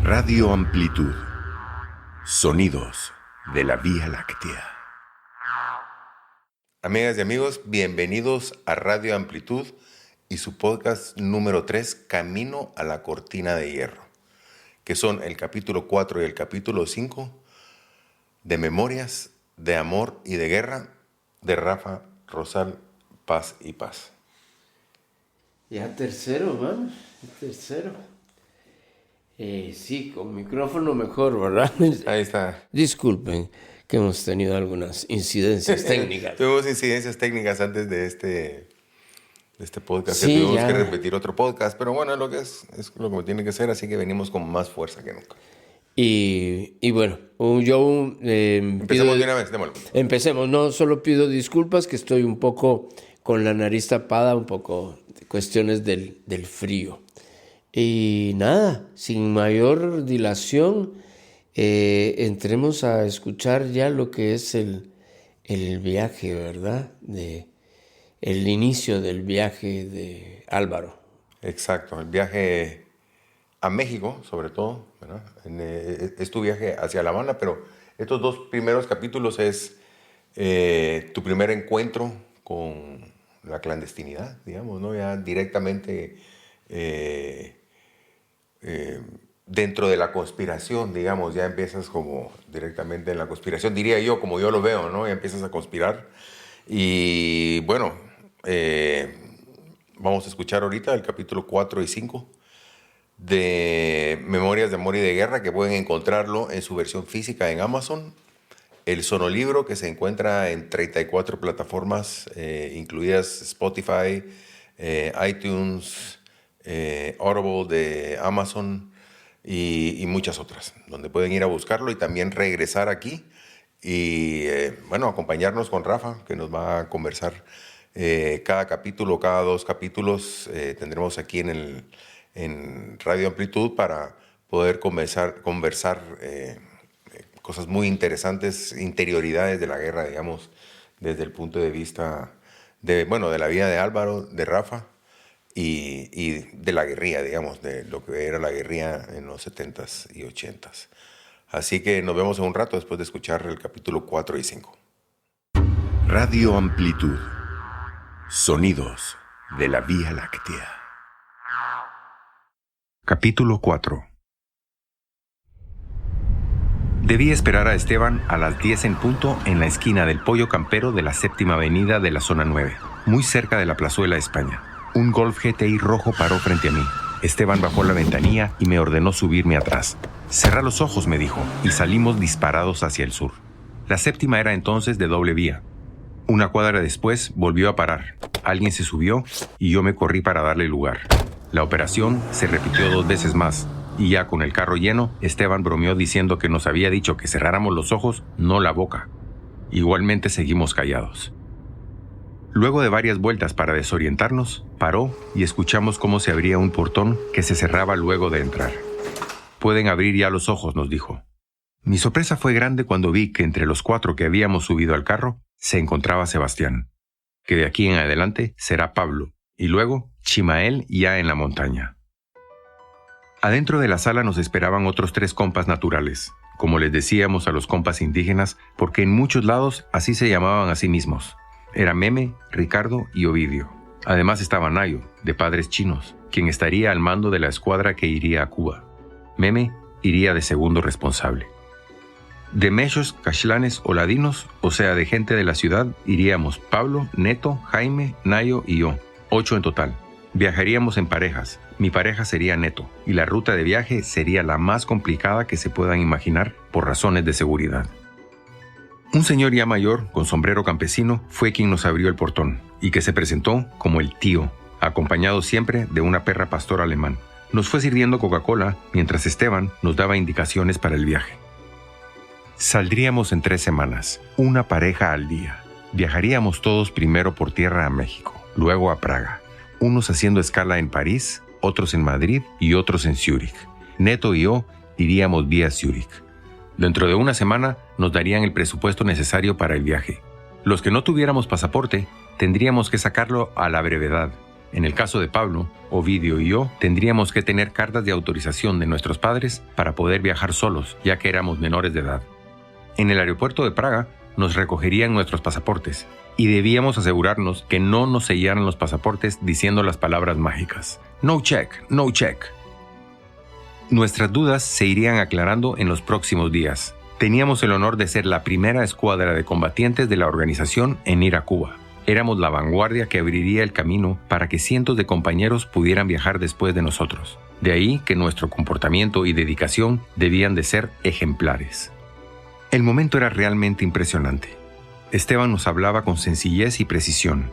Radio Amplitud. Sonidos de la Vía Láctea. Amigas y amigos, bienvenidos a Radio Amplitud y su podcast número 3, Camino a la Cortina de Hierro, que son el capítulo 4 y el capítulo 5 de Memorias de Amor y de Guerra de Rafa Rosal, Paz y Paz. Ya tercero, man. Tercero. Sí, con micrófono mejor, ¿verdad? Ahí está. Disculpen que hemos tenido algunas incidencias técnicas. Tuvimos incidencias técnicas antes de este podcast. Sí, que tuvimos ya. que repetir otro podcast, pero bueno, es lo que es lo que tiene que ser, así que venimos con más fuerza que nunca. Y bueno, yo Empecemos de una vez, démoslo. Empecemos. No, solo pido disculpas que estoy un poco con la nariz tapada, un poco de cuestiones del frío. Y nada, sin mayor dilación, entremos a escuchar ya lo que es el viaje, ¿verdad? El inicio del viaje de Álvaro. Exacto, el viaje a México, sobre todo, ¿verdad? Es tu viaje hacia La Habana, pero estos dos primeros capítulos es tu primer encuentro con la clandestinidad, digamos, ¿no? Ya directamente dentro de la conspiración, digamos, ya empiezas como directamente en la conspiración, diría yo, como yo lo veo, ¿no? Ya empiezas a conspirar. Y bueno, vamos a escuchar ahorita el capítulo 4 y 5 de Memorias de Amor y de Guerra, que pueden encontrarlo en su versión física en Amazon. El sonolibro, que se encuentra en 34 plataformas, incluidas Spotify, iTunes, Audible de Amazon y muchas otras, donde pueden ir a buscarlo y también regresar aquí y, bueno, acompañarnos con Rafa, que nos va a conversar cada capítulo, cada 2 capítulos. Tendremos aquí en Radio Amplitud para poder conversar cosas muy interesantes, interioridades de la guerra, digamos, desde el punto de vista de la vida de Álvaro, de Rafa y de la guerrilla, digamos, de lo que era la guerrilla en los 70s y 80s. Así que nos vemos en un rato después de escuchar el capítulo 4 y 5. Radio Amplitud. Sonidos de la Vía Láctea. Capítulo 4. Debí esperar a Esteban a las 10 en punto en la esquina del Pollo Campero de la 7ª Avenida de la Zona 9, muy cerca de la Plazuela España. Un Golf GTI rojo paró frente a mí. Esteban bajó la ventanilla y me ordenó subirme atrás. «Cerra los ojos», me dijo, y salimos disparados hacia el sur. La 7ª era entonces de doble vía. Una cuadra después volvió a parar. Alguien se subió y yo me corrí para darle lugar. La operación se repitió 2 veces más. Y ya con el carro lleno, Esteban bromeó diciendo que nos había dicho que cerráramos los ojos, no la boca. Igualmente seguimos callados. Luego de varias vueltas para desorientarnos, paró y escuchamos cómo se abría un portón que se cerraba luego de entrar. «Pueden abrir ya los ojos», nos dijo. Mi sorpresa fue grande cuando vi que entre los 4 que habíamos subido al carro se encontraba Sebastián, que de aquí en adelante será Pablo, y luego Chimael ya en la montaña. Adentro de la sala nos esperaban otros 3 compas naturales, como les decíamos a los compas indígenas, porque en muchos lados así se llamaban a sí mismos. Era Meme, Ricardo y Ovidio. Además estaba Nayo, de padres chinos, quien estaría al mando de la escuadra que iría a Cuba. Meme iría de segundo responsable. De mechos, caxlanes o ladinos, o sea, de gente de la ciudad, iríamos Pablo, Neto, Jaime, Nayo y yo, 8 en total. Viajaríamos en parejas. Mi pareja sería Neto, y la ruta de viaje sería la más complicada que se puedan imaginar por razones de seguridad. Un señor ya mayor, con sombrero campesino, fue quien nos abrió el portón, y que se presentó como el tío, acompañado siempre de una perra pastor alemán. Nos fue sirviendo Coca-Cola, mientras Esteban nos daba indicaciones para el viaje. Saldríamos en 3 semanas, una pareja al día. Viajaríamos todos primero por tierra a México, luego a Praga, unos haciendo escala en París, otros en Madrid y otros en Zúrich. Neto y yo iríamos vía Zúrich. Dentro de una semana nos darían el presupuesto necesario para el viaje. Los que no tuviéramos pasaporte tendríamos que sacarlo a la brevedad. En el caso de Pablo, Ovidio y yo tendríamos que tener cartas de autorización de nuestros padres para poder viajar solos, ya que éramos menores de edad. En el aeropuerto de Praga nos recogerían nuestros pasaportes y debíamos asegurarnos que no nos sellaran los pasaportes diciendo las palabras mágicas: "No check, no check". Nuestras dudas se irían aclarando en los próximos días. Teníamos el honor de ser la primera escuadra de combatientes de la organización en ir a Cuba. Éramos la vanguardia que abriría el camino para que cientos de compañeros pudieran viajar después de nosotros. De ahí que nuestro comportamiento y dedicación debían de ser ejemplares. El momento era realmente impresionante. Esteban nos hablaba con sencillez y precisión.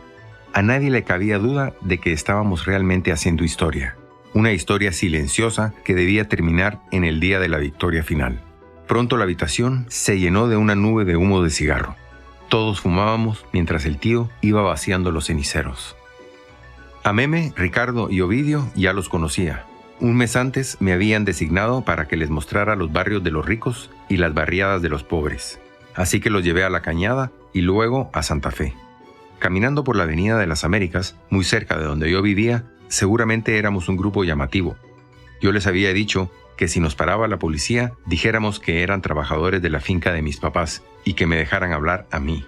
A nadie le cabía duda de que estábamos realmente haciendo historia. Una historia silenciosa que debía terminar en el día de la victoria final. Pronto la habitación se llenó de una nube de humo de cigarro. Todos fumábamos mientras el tío iba vaciando los ceniceros. A Meme, Ricardo y Ovidio ya los conocía. Un mes antes me habían designado para que les mostrara los barrios de los ricos y las barriadas de los pobres. Así que los llevé a La Cañada y luego a Santa Fe. Caminando por la Avenida de las Américas, muy cerca de donde yo vivía, seguramente éramos un grupo llamativo. Yo les había dicho que si nos paraba la policía, dijéramos que eran trabajadores de la finca de mis papás y que me dejaran hablar a mí.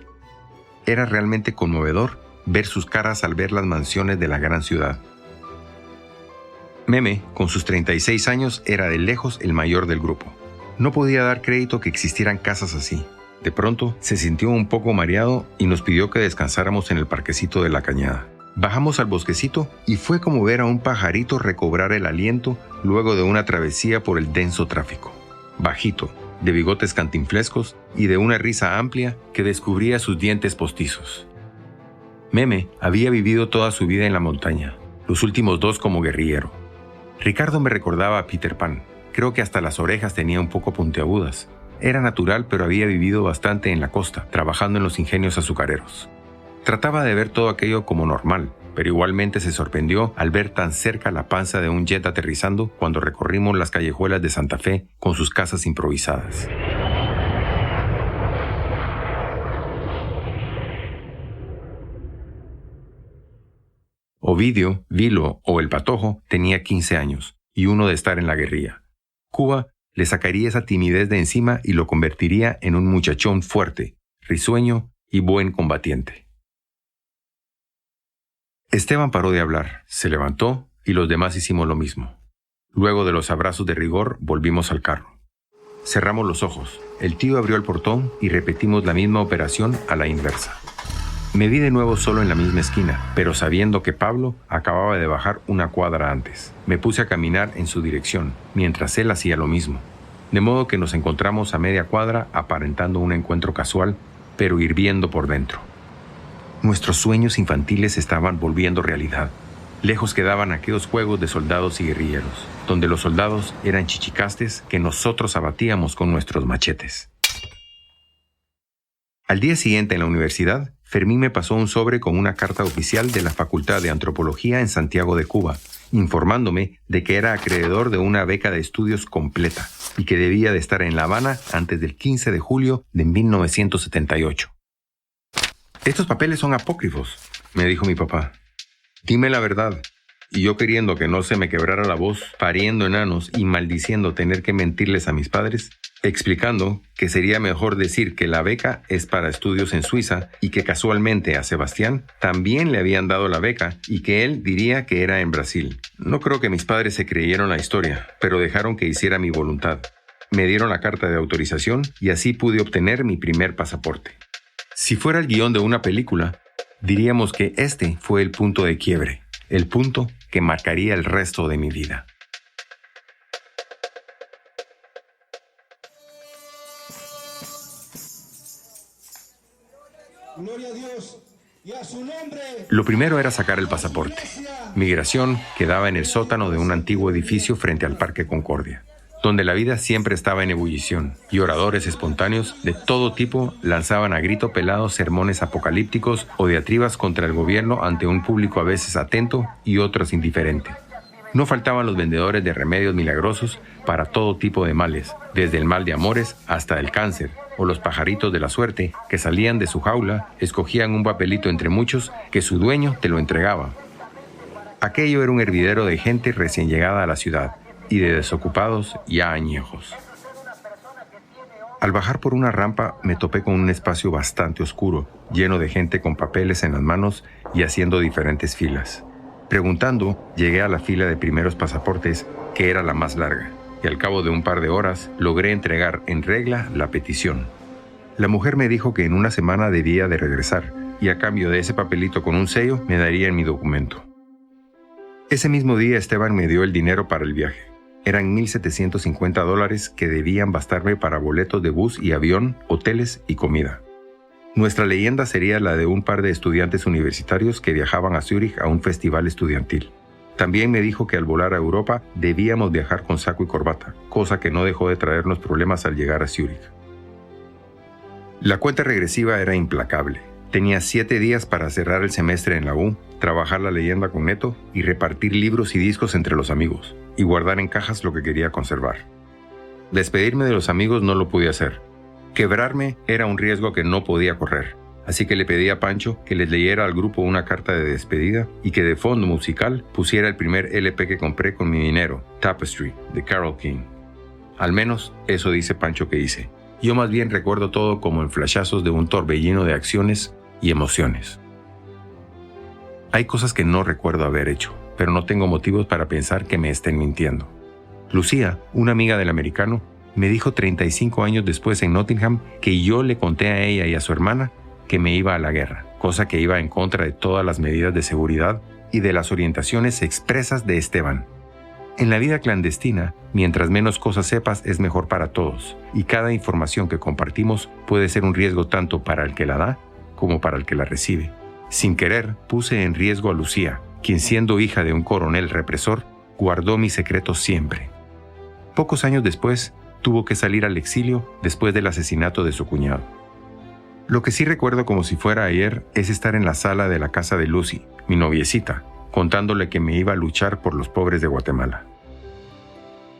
Era realmente conmovedor ver sus caras al ver las mansiones de la gran ciudad. Meme, con sus 36 años, era de lejos el mayor del grupo. No podía dar crédito que existieran casas así. De pronto, se sintió un poco mareado y nos pidió que descansáramos en el parquecito de La Cañada. Bajamos al bosquecito y fue como ver a un pajarito recobrar el aliento luego de una travesía por el denso tráfico. Bajito, de bigotes cantinflescos y de una risa amplia que descubría sus dientes postizos. Meme había vivido toda su vida en la montaña, los últimos 2 como guerrillero. Ricardo me recordaba a Peter Pan. Creo que hasta las orejas tenía un poco puntiagudas. Era natural, pero había vivido bastante en la costa, trabajando en los ingenios azucareros. Trataba de ver todo aquello como normal, pero igualmente se sorprendió al ver tan cerca la panza de un jet aterrizando cuando recorrimos las callejuelas de Santa Fe con sus casas improvisadas. Ovidio, Vilo o el Patojo tenía 15 años y uno de estar en la guerrilla. Cuba le sacaría esa timidez de encima y lo convertiría en un muchachón fuerte, risueño y buen combatiente. Esteban paró de hablar, se levantó y los demás hicimos lo mismo. Luego de los abrazos de rigor, volvimos al carro. Cerramos los ojos, el tío abrió el portón y repetimos la misma operación a la inversa. Me vi de nuevo solo en la misma esquina, pero sabiendo que Pablo acababa de bajar una cuadra antes. Me puse a caminar en su dirección, mientras él hacía lo mismo. De modo que nos encontramos a media cuadra aparentando un encuentro casual, pero hirviendo por dentro. Nuestros sueños infantiles estaban volviendo realidad. Lejos quedaban aquellos juegos de soldados y guerrilleros, donde los soldados eran chichicastes que nosotros abatíamos con nuestros machetes. Al día siguiente en la universidad, Fermín me pasó un sobre con una carta oficial de la Facultad de Antropología en Santiago de Cuba, informándome de que era acreedor de una beca de estudios completa y que debía de estar en La Habana antes del 15 de julio de 1978. «Estos papeles son apócrifos», me dijo mi papá. «Dime la verdad». Y yo, queriendo que no se me quebrara la voz, pariendo enanos y maldiciendo tener que mentirles a mis padres, explicando que sería mejor decir que la beca es para estudios en Suiza y que casualmente a Sebastián también le habían dado la beca y que él diría que era en Brasil. No creo que mis padres se creyeron la historia, pero dejaron que hiciera mi voluntad. Me dieron la carta de autorización y así pude obtener mi primer pasaporte. Si fuera el guión de una película, diríamos que este fue el punto de quiebre, el punto que marcaría el resto de mi vida. Gloria a Dios y a su nombre. Lo primero era sacar el pasaporte. Migración quedaba en el sótano de un antiguo edificio frente al Parque Concordia, donde la vida siempre estaba en ebullición, y oradores espontáneos de todo tipo lanzaban a grito pelado sermones apocalípticos o diatribas contra el gobierno ante un público a veces atento y otros indiferente. No faltaban los vendedores de remedios milagrosos para todo tipo de males, desde el mal de amores hasta el cáncer, o los pajaritos de la suerte que salían de su jaula, escogían un papelito entre muchos que su dueño te lo entregaba. Aquello era un hervidero de gente recién llegada a la ciudad y de desocupados ya añejos. Al bajar por una rampa me topé con un espacio bastante oscuro, lleno de gente con papeles en las manos y haciendo diferentes filas. Preguntando, llegué a la fila de primeros pasaportes, que era la más larga, y al cabo de un par de horas logré entregar en regla la petición. La mujer me dijo que en una semana debía de regresar, y a cambio de ese papelito con un sello me darían mi documento. Ese mismo día Esteban me dio el dinero para el viaje. Eran $1,750 que debían bastarme para boletos de bus y avión, hoteles y comida. Nuestra leyenda sería la de un par de estudiantes universitarios que viajaban a Zúrich a un festival estudiantil. También me dijo que al volar a Europa debíamos viajar con saco y corbata, cosa que no dejó de traernos problemas al llegar a Zúrich. La cuenta regresiva era implacable. Tenía 7 días para cerrar el semestre en la U, trabajar la leyenda con Neto y repartir libros y discos entre los amigos, y guardar en cajas lo que quería conservar. Despedirme de los amigos no lo pude hacer. Quebrarme era un riesgo que no podía correr, así que le pedí a Pancho que les leyera al grupo una carta de despedida y que de fondo musical pusiera el primer LP que compré con mi dinero, Tapestry, de Carole King. Al menos eso dice Pancho que hice. Yo más bien recuerdo todo como en flashazos de un torbellino de acciones y emociones. Hay cosas que no recuerdo haber hecho, pero no tengo motivos para pensar que me estén mintiendo. Lucía, una amiga del americano, me dijo 35 años después en Nottingham que yo le conté a ella y a su hermana que me iba a la guerra, cosa que iba en contra de todas las medidas de seguridad y de las orientaciones expresas de Esteban. En la vida clandestina, mientras menos cosas sepas es mejor para todos, y cada información que compartimos puede ser un riesgo tanto para el que la da como para el que la recibe. Sin querer, puse en riesgo a Lucía, quien siendo hija de un coronel represor, guardó mi secreto siempre. Pocos años después, tuvo que salir al exilio después del asesinato de su cuñado. Lo que sí recuerdo como si fuera ayer es estar en la sala de la casa de Lucy, mi noviecita, contándole que me iba a luchar por los pobres de Guatemala.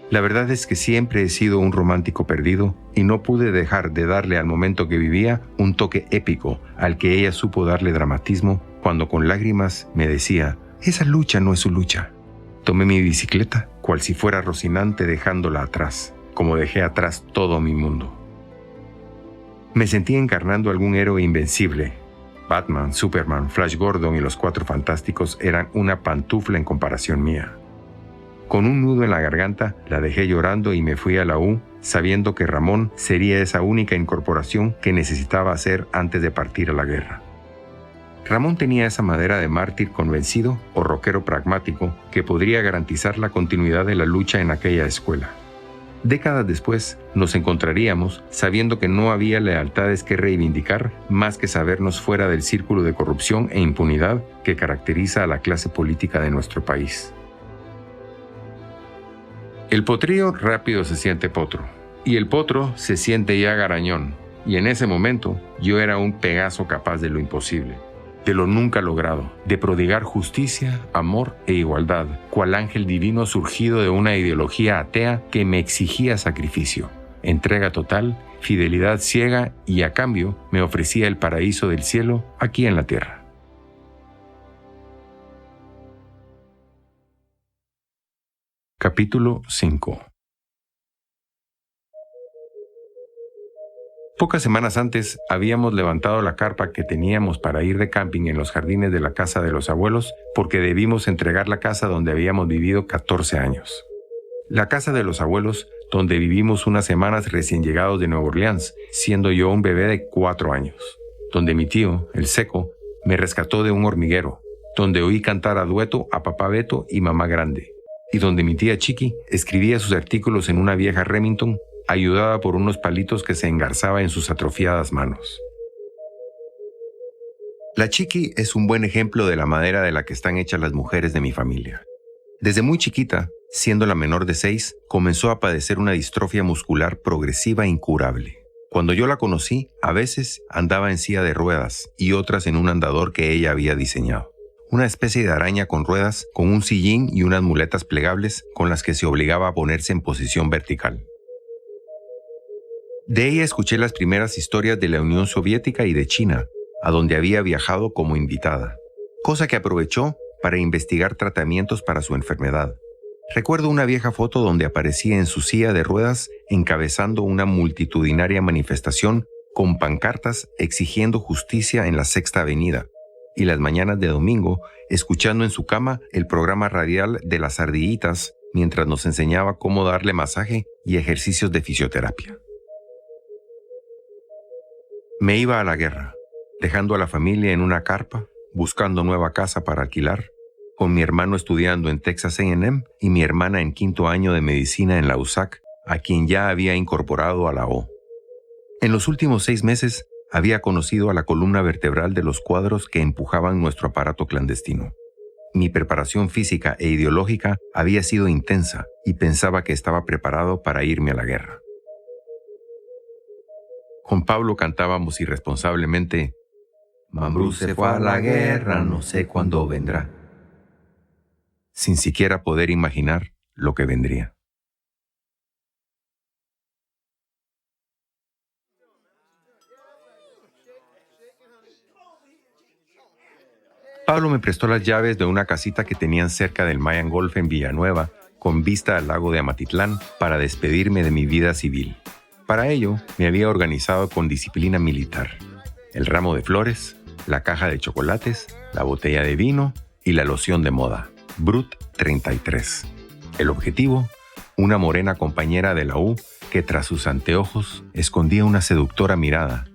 La verdad es que siempre he sido un romántico perdido y no pude dejar de darle al momento que vivía un toque épico al que ella supo darle dramatismo cuando con lágrimas me decía: «Esa lucha no es su lucha». Tomé mi bicicleta, cual si fuera Rocinante dejándola atrás, como dejé atrás todo mi mundo. Me sentí encarnando algún héroe invencible. Batman, Superman, Flash Gordon y los Cuatro Fantásticos eran una pantufla en comparación mía. Con un nudo en la garganta, la dejé llorando y me fui a la U, sabiendo que Ramón sería esa única incorporación que necesitaba hacer antes de partir a la guerra. Ramón tenía esa madera de mártir convencido o rockero pragmático que podría garantizar la continuidad de la lucha en aquella escuela. Décadas después, nos encontraríamos sabiendo que no había lealtades que reivindicar más que sabernos fuera del círculo de corrupción e impunidad que caracteriza a la clase política de nuestro país. El potrillo rápido se siente potro, y el potro se siente ya garañón, y en ese momento yo era un Pegaso capaz de lo imposible, de lo nunca logrado, de prodigar justicia, amor e igualdad, cual ángel divino surgido de una ideología atea que me exigía sacrificio, entrega total, fidelidad ciega y a cambio me ofrecía el paraíso del cielo aquí en la tierra. Capítulo 5. Pocas semanas antes habíamos levantado la carpa que teníamos para ir de camping en los jardines de la casa de los abuelos porque debimos entregar la casa donde habíamos vivido 14 años. La casa de los abuelos donde vivimos unas semanas recién llegados de Nueva Orleans, siendo yo un bebé de 4 años. Donde mi tío, el Seco, me rescató de un hormiguero, donde oí cantar a dueto a papá Beto y mamá Grande, y donde mi tía Chiqui escribía sus artículos en una vieja Remington, ayudada por unos palitos que se engarzaba en sus atrofiadas manos. La Chiqui es un buen ejemplo de la madera de la que están hechas las mujeres de mi familia. Desde muy chiquita, siendo la menor de 6, comenzó a padecer una distrofia muscular progresiva e incurable. Cuando yo la conocí, a veces andaba en silla de ruedas y otras en un andador que ella había diseñado. Una especie de araña con ruedas, con un sillín y unas muletas plegables con las que se obligaba a ponerse en posición vertical. De ella escuché las primeras historias de la Unión Soviética y de China, a donde había viajado como invitada, cosa que aprovechó para investigar tratamientos para su enfermedad. Recuerdo una vieja foto donde aparecía en su silla de ruedas encabezando una multitudinaria manifestación con pancartas exigiendo justicia en la Sexta Avenida, y las mañanas de domingo escuchando en su cama el programa radial de las ardillitas mientras nos enseñaba cómo darle masaje y ejercicios de fisioterapia. Me iba a la guerra, dejando a la familia en una carpa, buscando nueva casa para alquilar, con mi hermano estudiando en Texas A&M y mi hermana en 5º año de medicina en la USAC, a quien ya había incorporado a la O. En los últimos 6 meses había conocido a la columna vertebral de los cuadros que empujaban nuestro aparato clandestino. Mi preparación física e ideológica había sido intensa y pensaba que estaba preparado para irme a la guerra. Con Pablo cantábamos irresponsablemente: Mambrú se fue a la guerra, no sé cuándo vendrá, sin siquiera poder imaginar lo que vendría. Pablo me prestó las llaves de una casita que tenían cerca del Mayan Golf en Villanueva, con vista al lago de Amatitlán, para despedirme de mi vida civil. Para ello, me había organizado con disciplina militar: el ramo de flores, la caja de chocolates, la botella de vino y la loción de moda, Brut 33. El objetivo: una morena compañera de la U que tras sus anteojos escondía una seductora mirada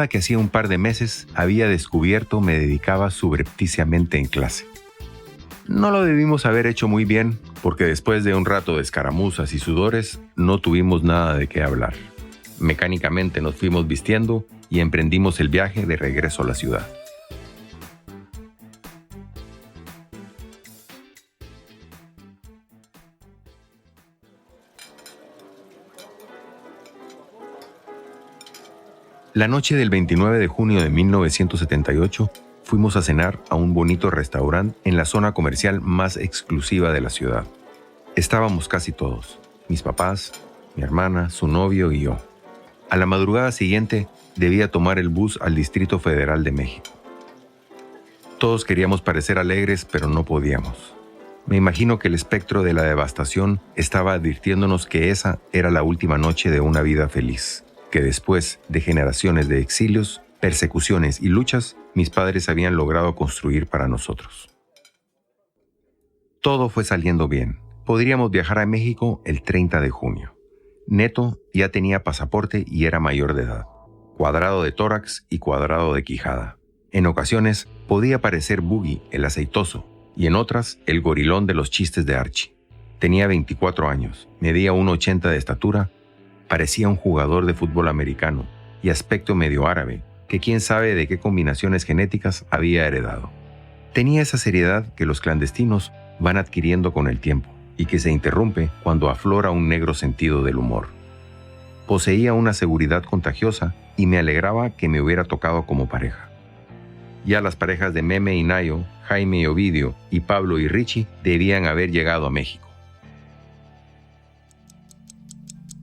que hacía un par de meses había descubierto me dedicaba subrepticiamente en clase. No lo debimos haber hecho muy bien, porque después de un rato de escaramuzas y sudores, no tuvimos nada de qué hablar. Mecánicamente nos fuimos vistiendo y emprendimos el viaje de regreso a la ciudad. La noche del 29 de junio de 1978 fuimos a cenar a un bonito restaurante en la zona comercial más exclusiva de la ciudad. Estábamos casi todos: mis papás, mi hermana, su novio y yo. A la madrugada siguiente debía tomar el bus al Distrito Federal de México. Todos queríamos parecer alegres, pero no podíamos. Me imagino que el espectro de la devastación estaba advirtiéndonos que esa era la última noche de una vida feliz, que después de generaciones de exilios, persecuciones y luchas, mis padres habían logrado construir para nosotros. Todo fue saliendo bien. Podríamos viajar a México el 30 de junio. Neto ya tenía pasaporte y era mayor de edad. Cuadrado de tórax y cuadrado de quijada. En ocasiones podía parecer Boogie, el aceitoso, y en otras el gorilón de los chistes de Archie. Tenía 24 años, medía 1,80 de estatura, parecía un jugador de fútbol americano y aspecto medio árabe, que quién sabe de qué combinaciones genéticas había heredado. Tenía esa seriedad que los clandestinos van adquiriendo con el tiempo y que se interrumpe cuando aflora un negro sentido del humor. Poseía una seguridad contagiosa y me alegraba que me hubiera tocado como pareja. Ya las parejas de Meme y Nayo, Jaime y Ovidio y Pablo y Richie debían haber llegado a México.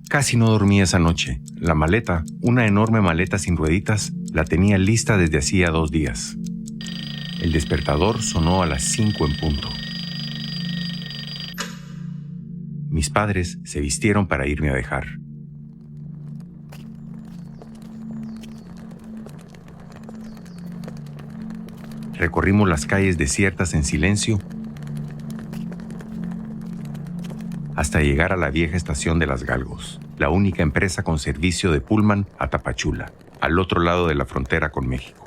Casi no dormí esa noche. La maleta, una enorme maleta sin rueditas, la tenía lista desde hacía 2 días. El despertador sonó a las 5 en punto. Mis padres se vistieron para irme a dejar. Recorrimos las calles desiertas en silencio hasta llegar a la vieja estación de Las Galgos, la única empresa con servicio de Pullman a Tapachula, al otro lado de la frontera con México.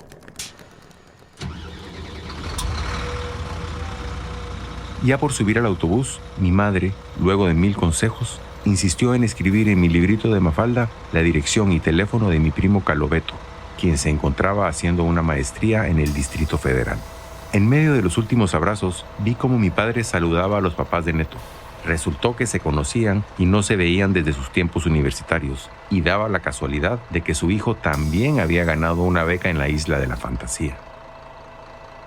Ya por subir al autobús, mi madre, luego de 1000 consejos, insistió en escribir en mi librito de Mafalda la dirección y teléfono de mi primo Calobeto, quien se encontraba haciendo una maestría en el Distrito Federal. En medio de los últimos abrazos, vi cómo mi padre saludaba a los papás de Neto. Resultó que se conocían y no se veían desde sus tiempos universitarios, y daba la casualidad de que su hijo también había ganado una beca en la Isla de la Fantasía.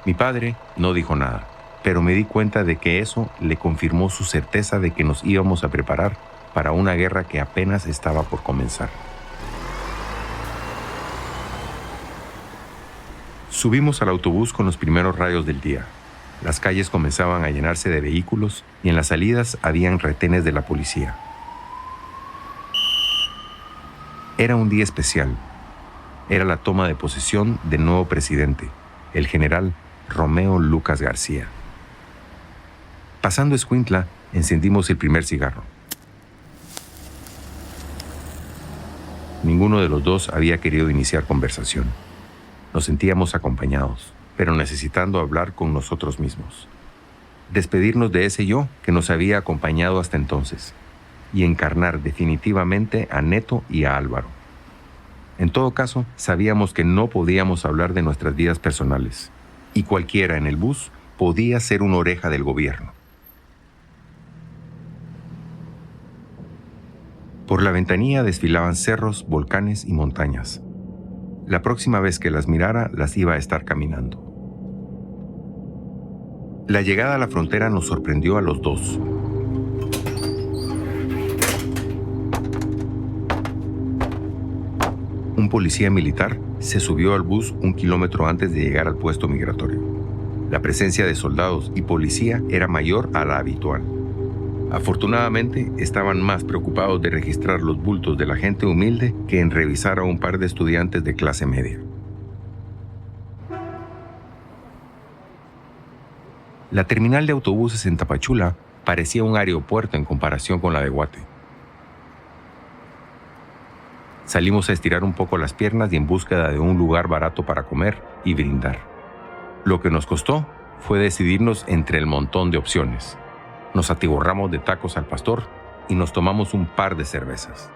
Mi padre no dijo nada, pero me di cuenta de que eso le confirmó su certeza de que nos íbamos a preparar para una guerra que apenas estaba por comenzar. Subimos al autobús con los primeros rayos del día. Las calles comenzaban a llenarse de vehículos y en las salidas habían retenes de la policía. Era un día especial. Era la toma de posesión del nuevo presidente, el general Romeo Lucas García. Pasando Escuintla, encendimos el primer cigarro. Ninguno de los dos había querido iniciar conversación. Nos sentíamos acompañados, pero necesitando hablar con nosotros mismos. Despedirnos de ese yo que nos había acompañado hasta entonces y encarnar definitivamente a Neto y a Álvaro. En todo caso, sabíamos que no podíamos hablar de nuestras vidas personales y cualquiera en el bus podía ser una oreja del gobierno. Por la ventanilla desfilaban cerros, volcanes y montañas. La próxima vez que las mirara, las iba a estar caminando. La llegada a la frontera nos sorprendió a los dos. Un policía militar se subió al bus 1 kilómetro antes de llegar al puesto migratorio. La presencia de soldados y policía era mayor a la habitual. Afortunadamente, estaban más preocupados de registrar los bultos de la gente humilde que en revisar a un par de estudiantes de clase media. La terminal de autobuses en Tapachula parecía un aeropuerto en comparación con la de Guate. Salimos a estirar un poco las piernas y en búsqueda de un lugar barato para comer y brindar. Lo que nos costó fue decidirnos entre el montón de opciones. Nos atiborramos de tacos al pastor y nos tomamos un par de cervezas.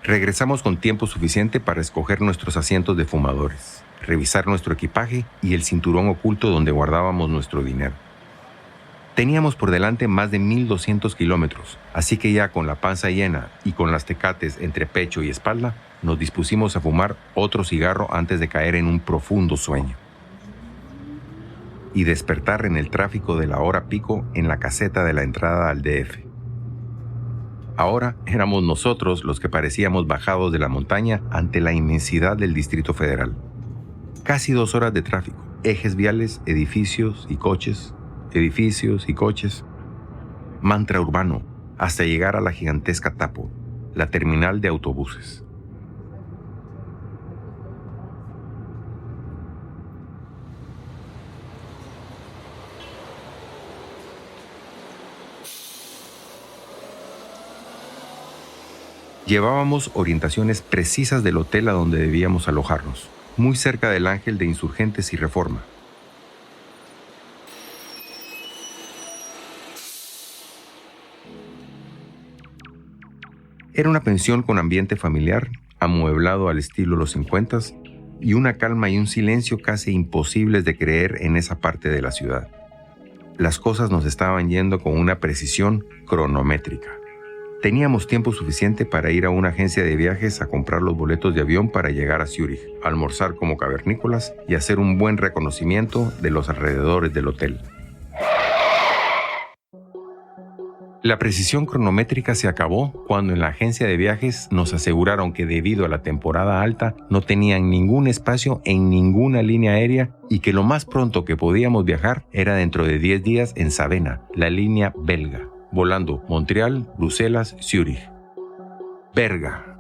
Regresamos con tiempo suficiente para escoger nuestros asientos de fumadores, revisar nuestro equipaje y el cinturón oculto donde guardábamos nuestro dinero. Teníamos por delante más de 1,200 kilómetros, así que ya con la panza llena y con las tecates entre pecho y espalda, nos dispusimos a fumar otro cigarro antes de caer en un profundo sueño y despertar en el tráfico de la hora pico en la caseta de la entrada al DF. Ahora éramos nosotros los que parecíamos bajados de la montaña ante la inmensidad del Distrito Federal. Casi 2 horas de tráfico, ejes viales, edificios y coches, mantra urbano, hasta llegar a la gigantesca Tapo, la terminal de autobuses. Llevábamos orientaciones precisas del hotel a donde debíamos alojarnos, muy cerca del Ángel de Insurgentes y Reforma. Era una pensión con ambiente familiar, amueblado al estilo los 50s, y una calma y un silencio casi imposibles de creer en esa parte de la ciudad. Las cosas nos estaban yendo con una precisión cronométrica. Teníamos tiempo suficiente para ir a una agencia de viajes a comprar los boletos de avión para llegar a Zúrich, almorzar como cavernícolas y hacer un buen reconocimiento de los alrededores del hotel. La precisión cronométrica se acabó cuando en la agencia de viajes nos aseguraron que debido a la temporada alta no tenían ningún espacio en ninguna línea aérea y que lo más pronto que podíamos viajar era dentro de 10 días en Sabena, la línea belga, volando Montreal, Bruselas, Zúrich. Verga.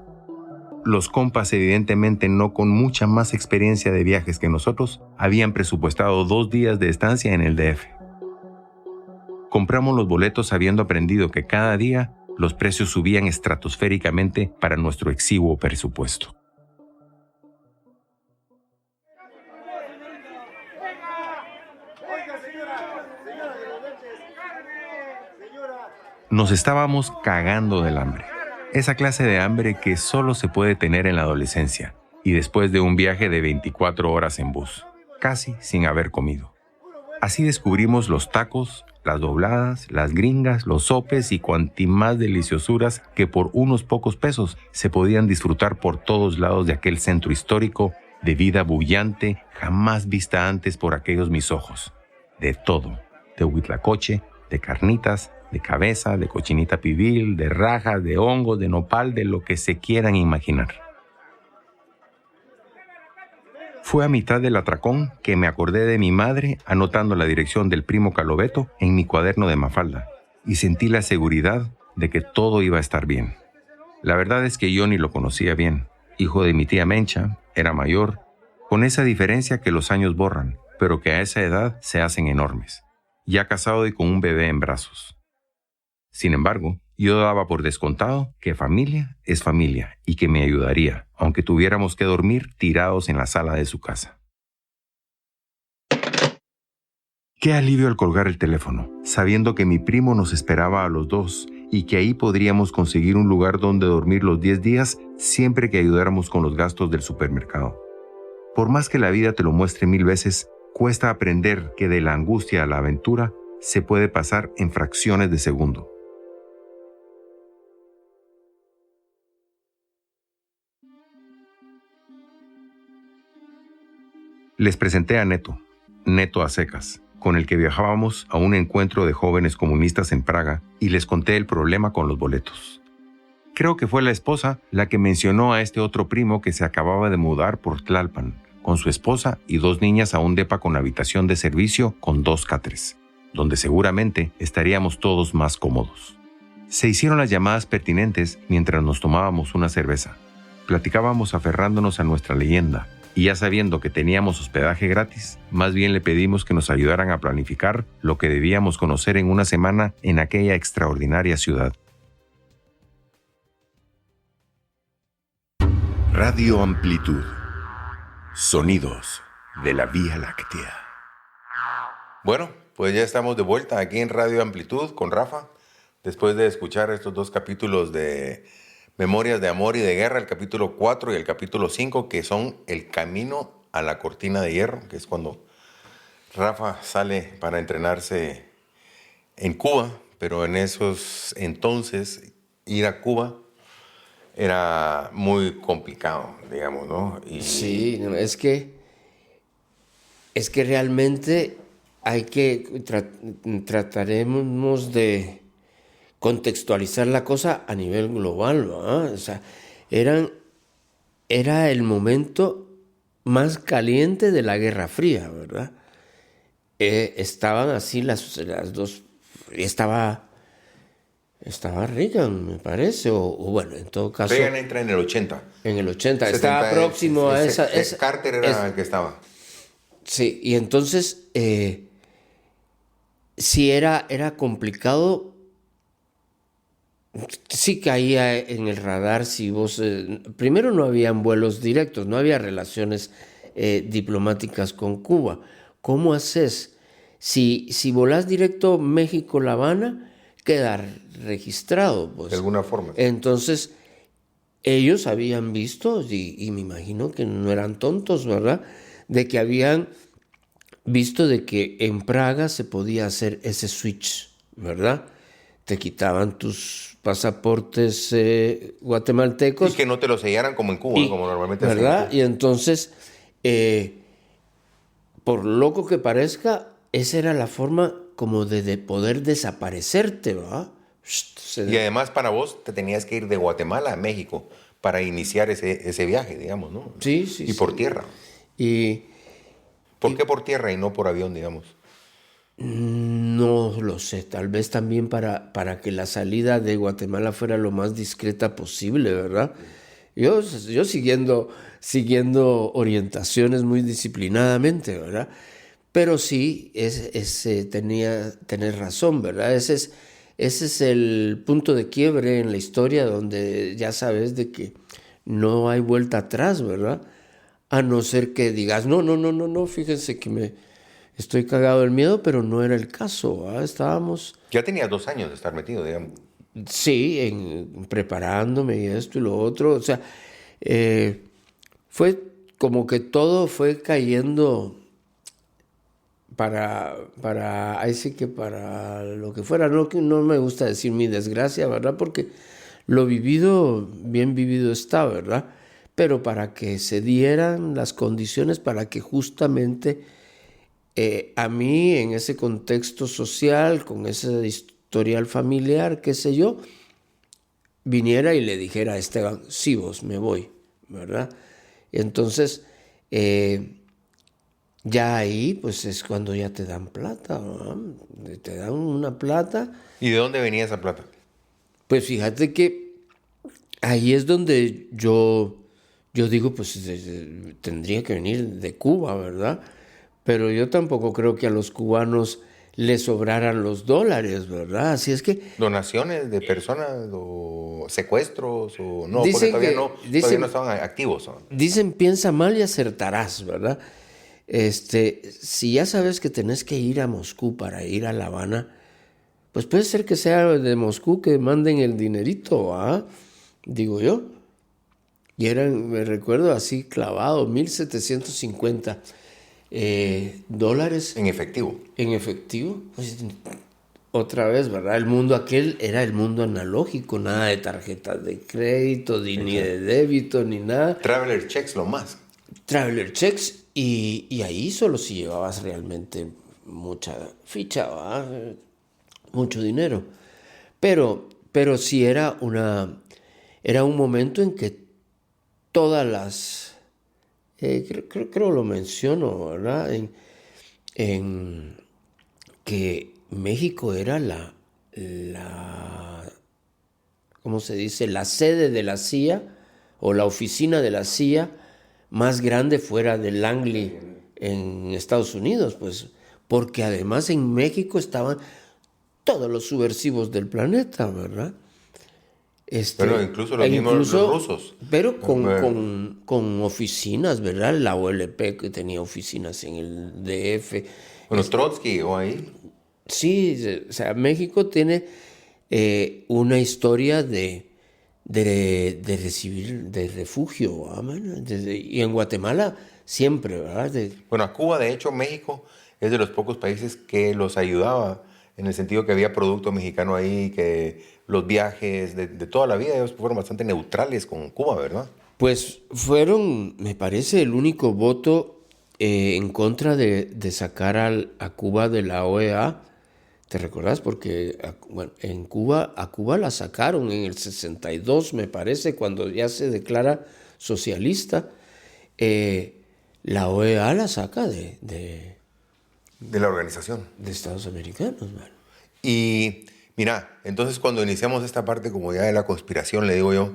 Los compas, evidentemente no con mucha más experiencia de viajes que nosotros, habían presupuestado 2 días de estancia en el DF. Compramos los boletos habiendo aprendido que cada día los precios subían estratosféricamente para nuestro exiguo presupuesto. Nos estábamos cagando del hambre. Esa clase de hambre que solo se puede tener en la adolescencia y después de un viaje de 24 horas en bus, casi sin haber comido. Así descubrimos los tacos, las dobladas, las gringas, los sopes y cuanti más deliciosuras que por unos pocos pesos se podían disfrutar por todos lados de aquel centro histórico de vida bullante jamás vista antes por aquellos mis ojos. De todo, de huitlacoche, de carnitas, de cabeza, de cochinita pibil, de rajas, de hongos, de nopal, de lo que se quieran imaginar. Fue a mitad del atracón que me acordé de mi madre anotando la dirección del primo Calobeto en mi cuaderno de Mafalda y sentí la seguridad de que todo iba a estar bien. La verdad es que yo ni lo conocía bien. Hijo de mi tía Mencha, era mayor, con esa diferencia que los años borran, pero que a esa edad se hacen enormes, ya casado y con un bebé en brazos. Sin embargo, yo daba por descontado que familia es familia y que me ayudaría, aunque tuviéramos que dormir tirados en la sala de su casa. Qué alivio al colgar el teléfono, sabiendo que mi primo nos esperaba a los dos y que ahí podríamos conseguir un lugar donde dormir los 10 días siempre que ayudáramos con los gastos del supermercado. Por más que la vida te lo muestre 1000 veces, cuesta aprender que de la angustia a la aventura se puede pasar en fracciones de segundo. Les presenté a Neto a secas, con el que viajábamos a un encuentro de jóvenes comunistas en Praga y les conté el problema con los boletos. Creo que fue la esposa la que mencionó a este otro primo que se acababa de mudar por Tlalpan, con su esposa y 2 niñas a un depa con habitación de servicio con 2 catres, donde seguramente estaríamos todos más cómodos. Se hicieron las llamadas pertinentes mientras nos tomábamos una cerveza. Platicábamos aferrándonos a nuestra leyenda, y ya sabiendo que teníamos hospedaje gratis, más bien le pedimos que nos ayudaran a planificar lo que debíamos conocer en una semana en aquella extraordinaria ciudad. Radio Amplitud. Sonidos de la Vía Láctea. Bueno, pues ya estamos de vuelta aquí en Radio Amplitud con Rafa, después de escuchar estos 2 capítulos de Memorias de Amor y de Guerra, el capítulo 4 y el capítulo 5, que son el camino a la cortina de hierro, que es cuando Rafa sale para entrenarse en Cuba, pero en esos entonces ir a Cuba era muy complicado, digamos, ¿no? Sí, no, es que realmente hay que trataremos de contextualizar la cosa a nivel global, ¿verdad? O sea, era el momento más caliente de la Guerra Fría, ¿verdad? Estaban así las dos, estaba Reagan, me parece, o bueno, en todo caso... Reagan entra en el 80. En el 80, estaba próximo a esa... Carter era el que estaba. Sí, y entonces sí era complicado. Sí caía en el radar si vos... primero no habían vuelos directos, no había relaciones diplomáticas con Cuba. ¿Cómo haces? Si volás directo México-La Habana, queda registrado. Pues. De alguna forma. Entonces, ellos habían visto, y me imagino que no eran tontos, ¿verdad?, de que habían visto de que en Praga se podía hacer ese switch, ¿verdad? Te quitaban tus pasaportes guatemaltecos. Y que no te lo sellaran como en Cuba, como normalmente hacen. ¿Verdad? Y entonces, por loco que parezca, esa era la forma como de poder desaparecerte, ¿verdad? Y además para vos te tenías que ir de Guatemala a México para iniciar ese viaje, digamos, ¿no? Sí, sí. Y por tierra. ¿Por qué por tierra y no por avión, digamos? No lo sé, tal vez también para que la salida de Guatemala fuera lo más discreta posible, ¿verdad? Yo siguiendo orientaciones muy disciplinadamente, ¿verdad? Pero sí, tenés razón, ¿verdad? Ese es el punto de quiebre en la historia donde ya sabes de que no hay vuelta atrás, ¿verdad? A no ser que digas, no, fíjense que me estoy cagado del miedo, pero no era el caso, ¿verdad? Estábamos... Ya tenías 2 años de estar metido, digamos. Sí, preparándome y esto y lo otro, o sea, fue como que todo fue cayendo para lo que fuera, no me gusta decir mi desgracia, ¿verdad? Porque lo vivido, bien vivido está, ¿verdad? Pero para que se dieran las condiciones para que justamente a mí, en ese contexto social, con ese historial familiar, qué sé yo, viniera y le dijera a Esteban, sí, vos, me voy, ¿verdad? Entonces, ya ahí pues es cuando ya te dan plata, ¿verdad? Te dan una plata. ¿Y de dónde venía esa plata? Pues fíjate que ahí es donde yo digo, pues tendría que venir de Cuba, ¿verdad? Pero yo tampoco creo que a los cubanos les sobraran los dólares, ¿verdad? Así es que ¿Donaciones de personas o secuestros o no? Porque dicen todavía que, todavía no estaban activos, ¿no? dicen piensa mal y acertarás, ¿verdad? Si ya sabes que tenés que ir a Moscú para ir a La Habana, pues puede ser que sea de Moscú que manden el dinerito, ¿ah? Digo yo. Y eran, me recuerdo así clavado, 1,750 dólares En efectivo. en efectivo. Pues, otra vez, ¿verdad? El mundo aquel era el mundo analógico, nada de tarjetas de crédito, ni de débito, ni nada. Traveler checks lo más. Traveler checks, y ahí solo si llevabas realmente mucha ficha, ¿verdad? Mucho dinero. Pero sí era un momento en que todas las, creo lo menciono, ¿verdad? En que México era ¿cómo se dice? La sede de la CIA o la oficina de la CIA más grande fuera de Langley en Estados Unidos, pues, porque además en México estaban todos los subversivos del planeta, ¿verdad? Pero incluso los mismos los rusos. Pero con oficinas, ¿verdad? La OLP que tenía oficinas en el DF. Bueno, Trotsky o ahí. Sí, o sea, México tiene una historia de recibir de refugio, y en Guatemala siempre, ¿verdad? Bueno, a Cuba, de hecho, México es de los pocos países que los ayudaba, en el sentido que había producto mexicano ahí, que los viajes de toda la vida ellos fueron bastante neutrales con Cuba, ¿verdad? Pues fueron, me parece, el único voto en contra de sacar a Cuba de la OEA. ¿Te recordás? Porque bueno, a Cuba la sacaron en el 62, me parece, cuando ya se declara socialista. La OEA la saca de la organización. De Estados Americanos, man. Y mira, entonces cuando iniciamos esta parte como ya de la conspiración, le digo yo,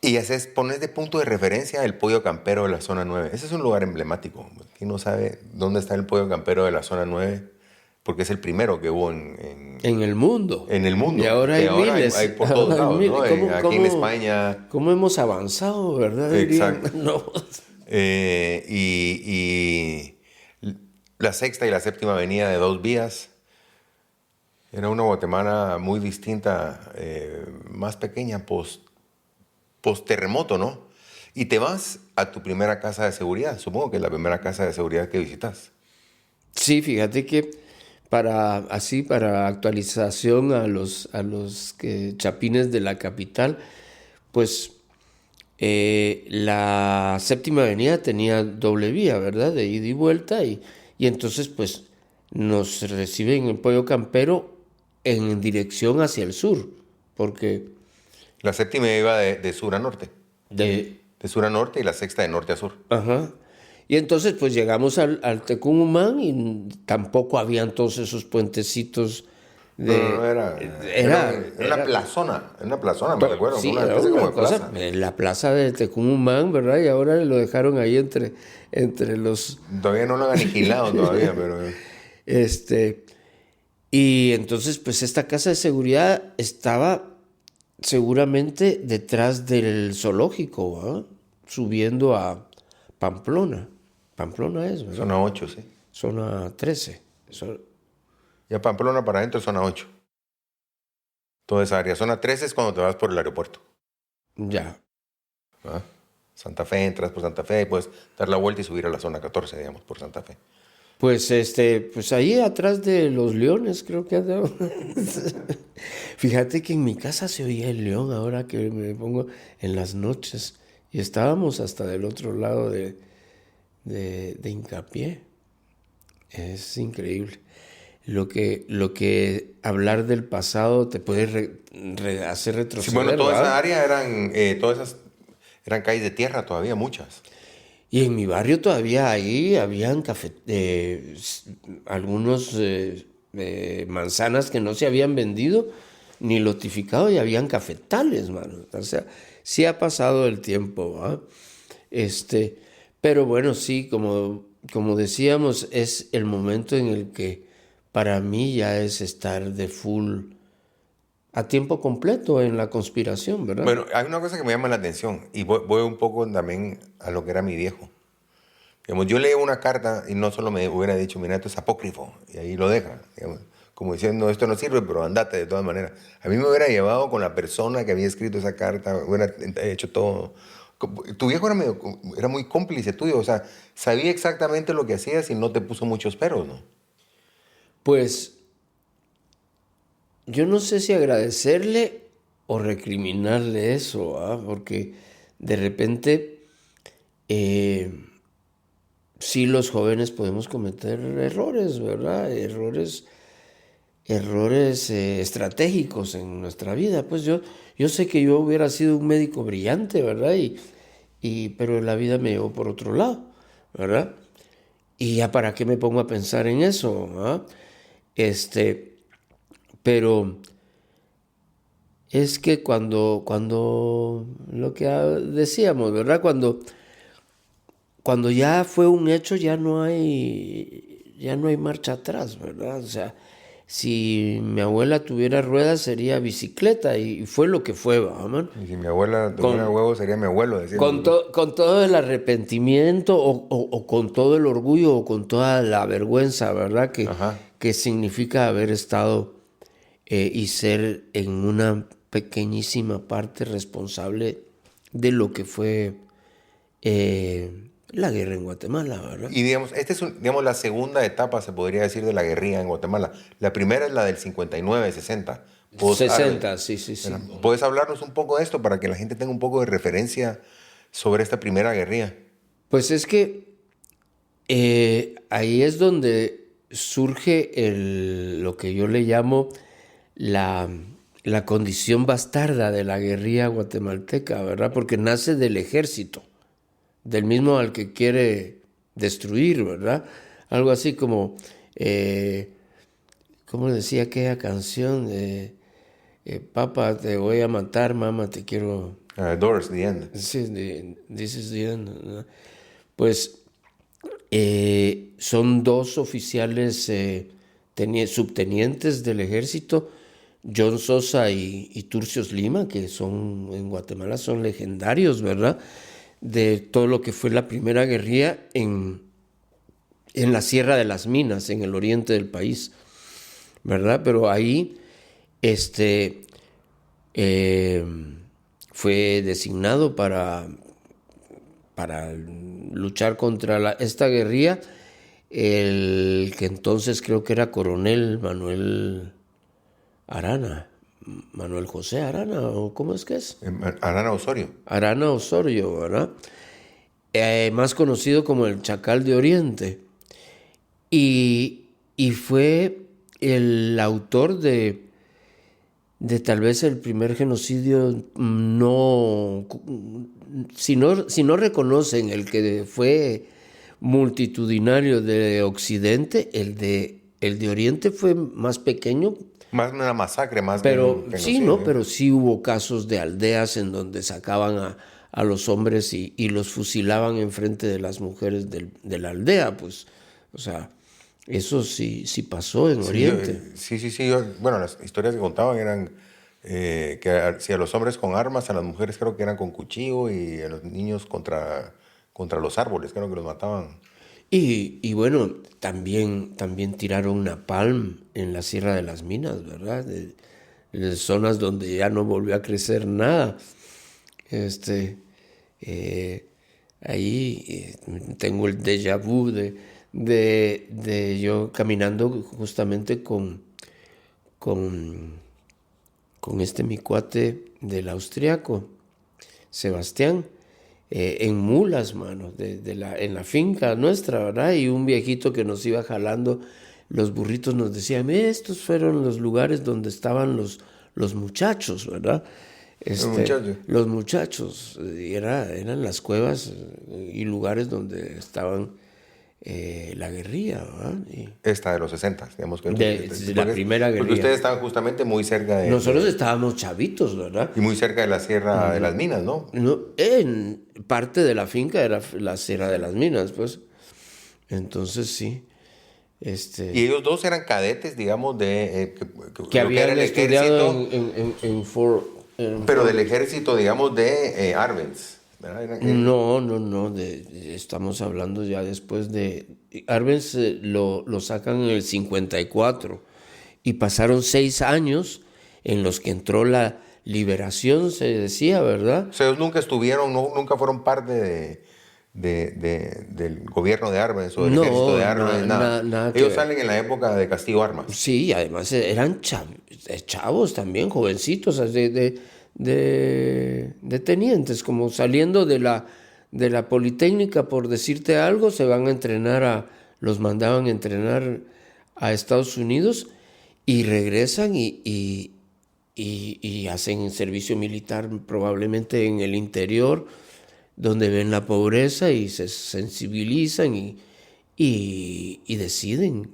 y pones de punto de referencia el pollo campero de la zona 9. Ese es un lugar emblemático. ¿Quién no sabe dónde está el pollo campero de la zona 9? Porque es el primero que hubo en el mundo. En el mundo. Y ahora hay miles. Hay por todos lados, ¿no? Aquí en España. ¿Cómo hemos avanzado, verdad? Exacto. No. Y la sexta y la séptima avenida de 2 vías era una Guatemala muy distinta, más pequeña, post-terremoto, ¿no? Y te vas a tu primera casa de seguridad. Supongo que es la primera casa de seguridad que visitas. Sí, fíjate que para actualización a los chapines de la capital, pues la séptima avenida tenía doble vía, ¿verdad? De ida y vuelta, y entonces pues nos reciben en Pollo Campero en dirección hacia el sur, porque la séptima iba de sur a norte. De sur a norte, y la sexta de norte a sur. Ajá. Y entonces pues llegamos al Tecumumán y tampoco habían todos esos puentecitos era una plazona, me recuerdo. Sí, una era especie una como de cosa, plaza. la plaza de Tecumumán, ¿verdad? Y ahora lo dejaron ahí entre los... Todavía no lo han aniquilado todavía, pero... Y entonces pues esta casa de seguridad estaba seguramente detrás del zoológico, ¿verdad? Subiendo a Pamplona. Pamplona es, ¿verdad? Zona 8, sí. Zona 13. Ya Pamplona para adentro es zona 8. Toda esa área. Zona 13 es cuando te vas por el aeropuerto. Ya. ¿Ah? Santa Fe, entras por Santa Fe, puedes dar la vuelta y subir a la zona 14, digamos, por Santa Fe. Pues pues ahí atrás de los leones creo que andaba. Fíjate que en mi casa se oía el león ahora que me pongo en las noches. Y estábamos hasta del otro lado de Hincapié. Es increíble. Lo que hablar del pasado te puede hacer retroceder. Sí, bueno, toda esa área todas esas eran calles de tierra todavía, muchas. Y en mi barrio todavía ahí habían algunos manzanas que no se habían vendido ni lotificado y habían cafetales, mano. O sea, sí ha pasado el tiempo, ¿va? Pero bueno, sí, como decíamos, es el momento en el que para mí ya es estar de full a tiempo completo en la conspiración, ¿verdad? Bueno, hay una cosa que me llama la atención y voy un poco también a lo que era mi viejo. Digamos, yo leí una carta y no solo me hubiera dicho, mira, esto es apócrifo, y ahí lo deja, digamos, como diciendo, esto no sirve, pero andate de todas maneras. A mí me hubiera llevado con la persona que había escrito esa carta, hubiera hecho todo. Tu viejo era muy cómplice tuyo, o sea, sabía exactamente lo que hacías y no te puso muchos peros, ¿no? Pues yo no sé si agradecerle o recriminarle eso, ¿ah? Porque de repente sí los jóvenes podemos cometer errores, ¿verdad? Errores estratégicos en nuestra vida. Pues yo sé que yo hubiera sido un médico brillante, ¿verdad? Pero la vida me llevó por otro lado, ¿verdad? Y ya para qué me pongo a pensar en eso, ¿ah? Pero es que cuando lo que decíamos, ¿verdad? Cuando ya fue un hecho, ya no hay marcha atrás, ¿verdad? O sea, si mi abuela tuviera ruedas sería bicicleta y fue lo que fue, ¿verdad? Y si mi abuela tuviera huevos sería mi abuelo, decía. Con todo el arrepentimiento o con todo el orgullo o con toda la vergüenza, ¿verdad? Que significa haber estado y ser en una pequeñísima parte responsable de lo que fue la guerra en Guatemala, ¿verdad? Y digamos, esta es digamos, la segunda etapa, se podría decir, de la guerrilla en Guatemala. La primera es la del 59, 60. 60, sí. ¿Puedes hablarnos un poco de esto para que la gente tenga un poco de referencia sobre esta primera guerrilla? Pues es que ahí es donde surge lo que yo le llamo la condición bastarda de la guerrilla guatemalteca, ¿verdad? Porque nace del ejército, del mismo al que quiere destruir, ¿verdad? Algo así como, ¿cómo decía aquella canción? Papá, te voy a matar, mamá, te quiero... Doors, The End. Sí, this is the end, ¿no? Pues son dos oficiales subtenientes del ejército, John Sosa y Turcios Lima, que en Guatemala son legendarios, ¿verdad? De todo lo que fue la primera guerrilla en la Sierra de las Minas, en el oriente del país, ¿verdad? Pero ahí fue designado para luchar contra esta guerrilla el que entonces creo que era coronel Manuel José Arana, ¿o cómo es que es? Arana Osorio. Arana Osorio, ¿verdad? Más conocido como el Chacal de Oriente. Y fue el autor de tal vez el primer genocidio, si no reconocen el que fue multitudinario de Occidente, el de Oriente fue más pequeño. Más una masacre, más pero que sí, ¿no? Pero sí hubo casos de aldeas en donde sacaban a los hombres y los fusilaban enfrente de las mujeres de la aldea, pues, o sea, eso sí pasó en Oriente. Sí. Bueno, las historias que contaban eran que si a los hombres con armas, a las mujeres creo que eran con cuchillo y a los niños contra los árboles, creo que los mataban. Y bueno, también tiraron napalm en la Sierra de las Minas, ¿verdad? De zonas donde ya no volvió a crecer nada. Ahí tengo el déjà vu de yo caminando justamente con mi cuate del austriaco, Sebastián, en mulas, mano, en la finca nuestra, ¿verdad? Y un viejito que nos iba jalando los burritos nos decía, estos fueron los lugares donde estaban los muchachos, ¿verdad? muchachos. Los muchachos, eran las cuevas y lugares donde estaban la guerrilla, ¿verdad? Esta de los 60, digamos que La primera guerrilla. Porque ustedes estaban justamente muy cerca de... Nosotros estábamos chavitos, ¿verdad? Y muy cerca de la Sierra de las Minas, ¿no? No, en parte de la finca era la Sierra de las Minas, pues. Entonces sí. Y ellos dos eran cadetes, digamos, de... que lo habían era el estudiado ejército, en Fort... pero del ejército, digamos, de Arbenz, ¿verdad? No, estamos hablando ya después de... Arbenz lo sacan en el 54 y pasaron 6 años en los que entró la liberación, se decía, ¿verdad? O sea, ellos nunca estuvieron, nunca fueron parte del gobierno de Arbenz o del ejército de Arbenz, nada. Ellos salen en la época de Castillo Armas. Sí, además eran chavos también, jovencitos, de tenientes, como saliendo de la Politécnica, por decirte algo, se van a entrenar los mandaban a entrenar a Estados Unidos y regresan y hacen servicio militar probablemente en el interior, donde ven la pobreza y se sensibilizan y deciden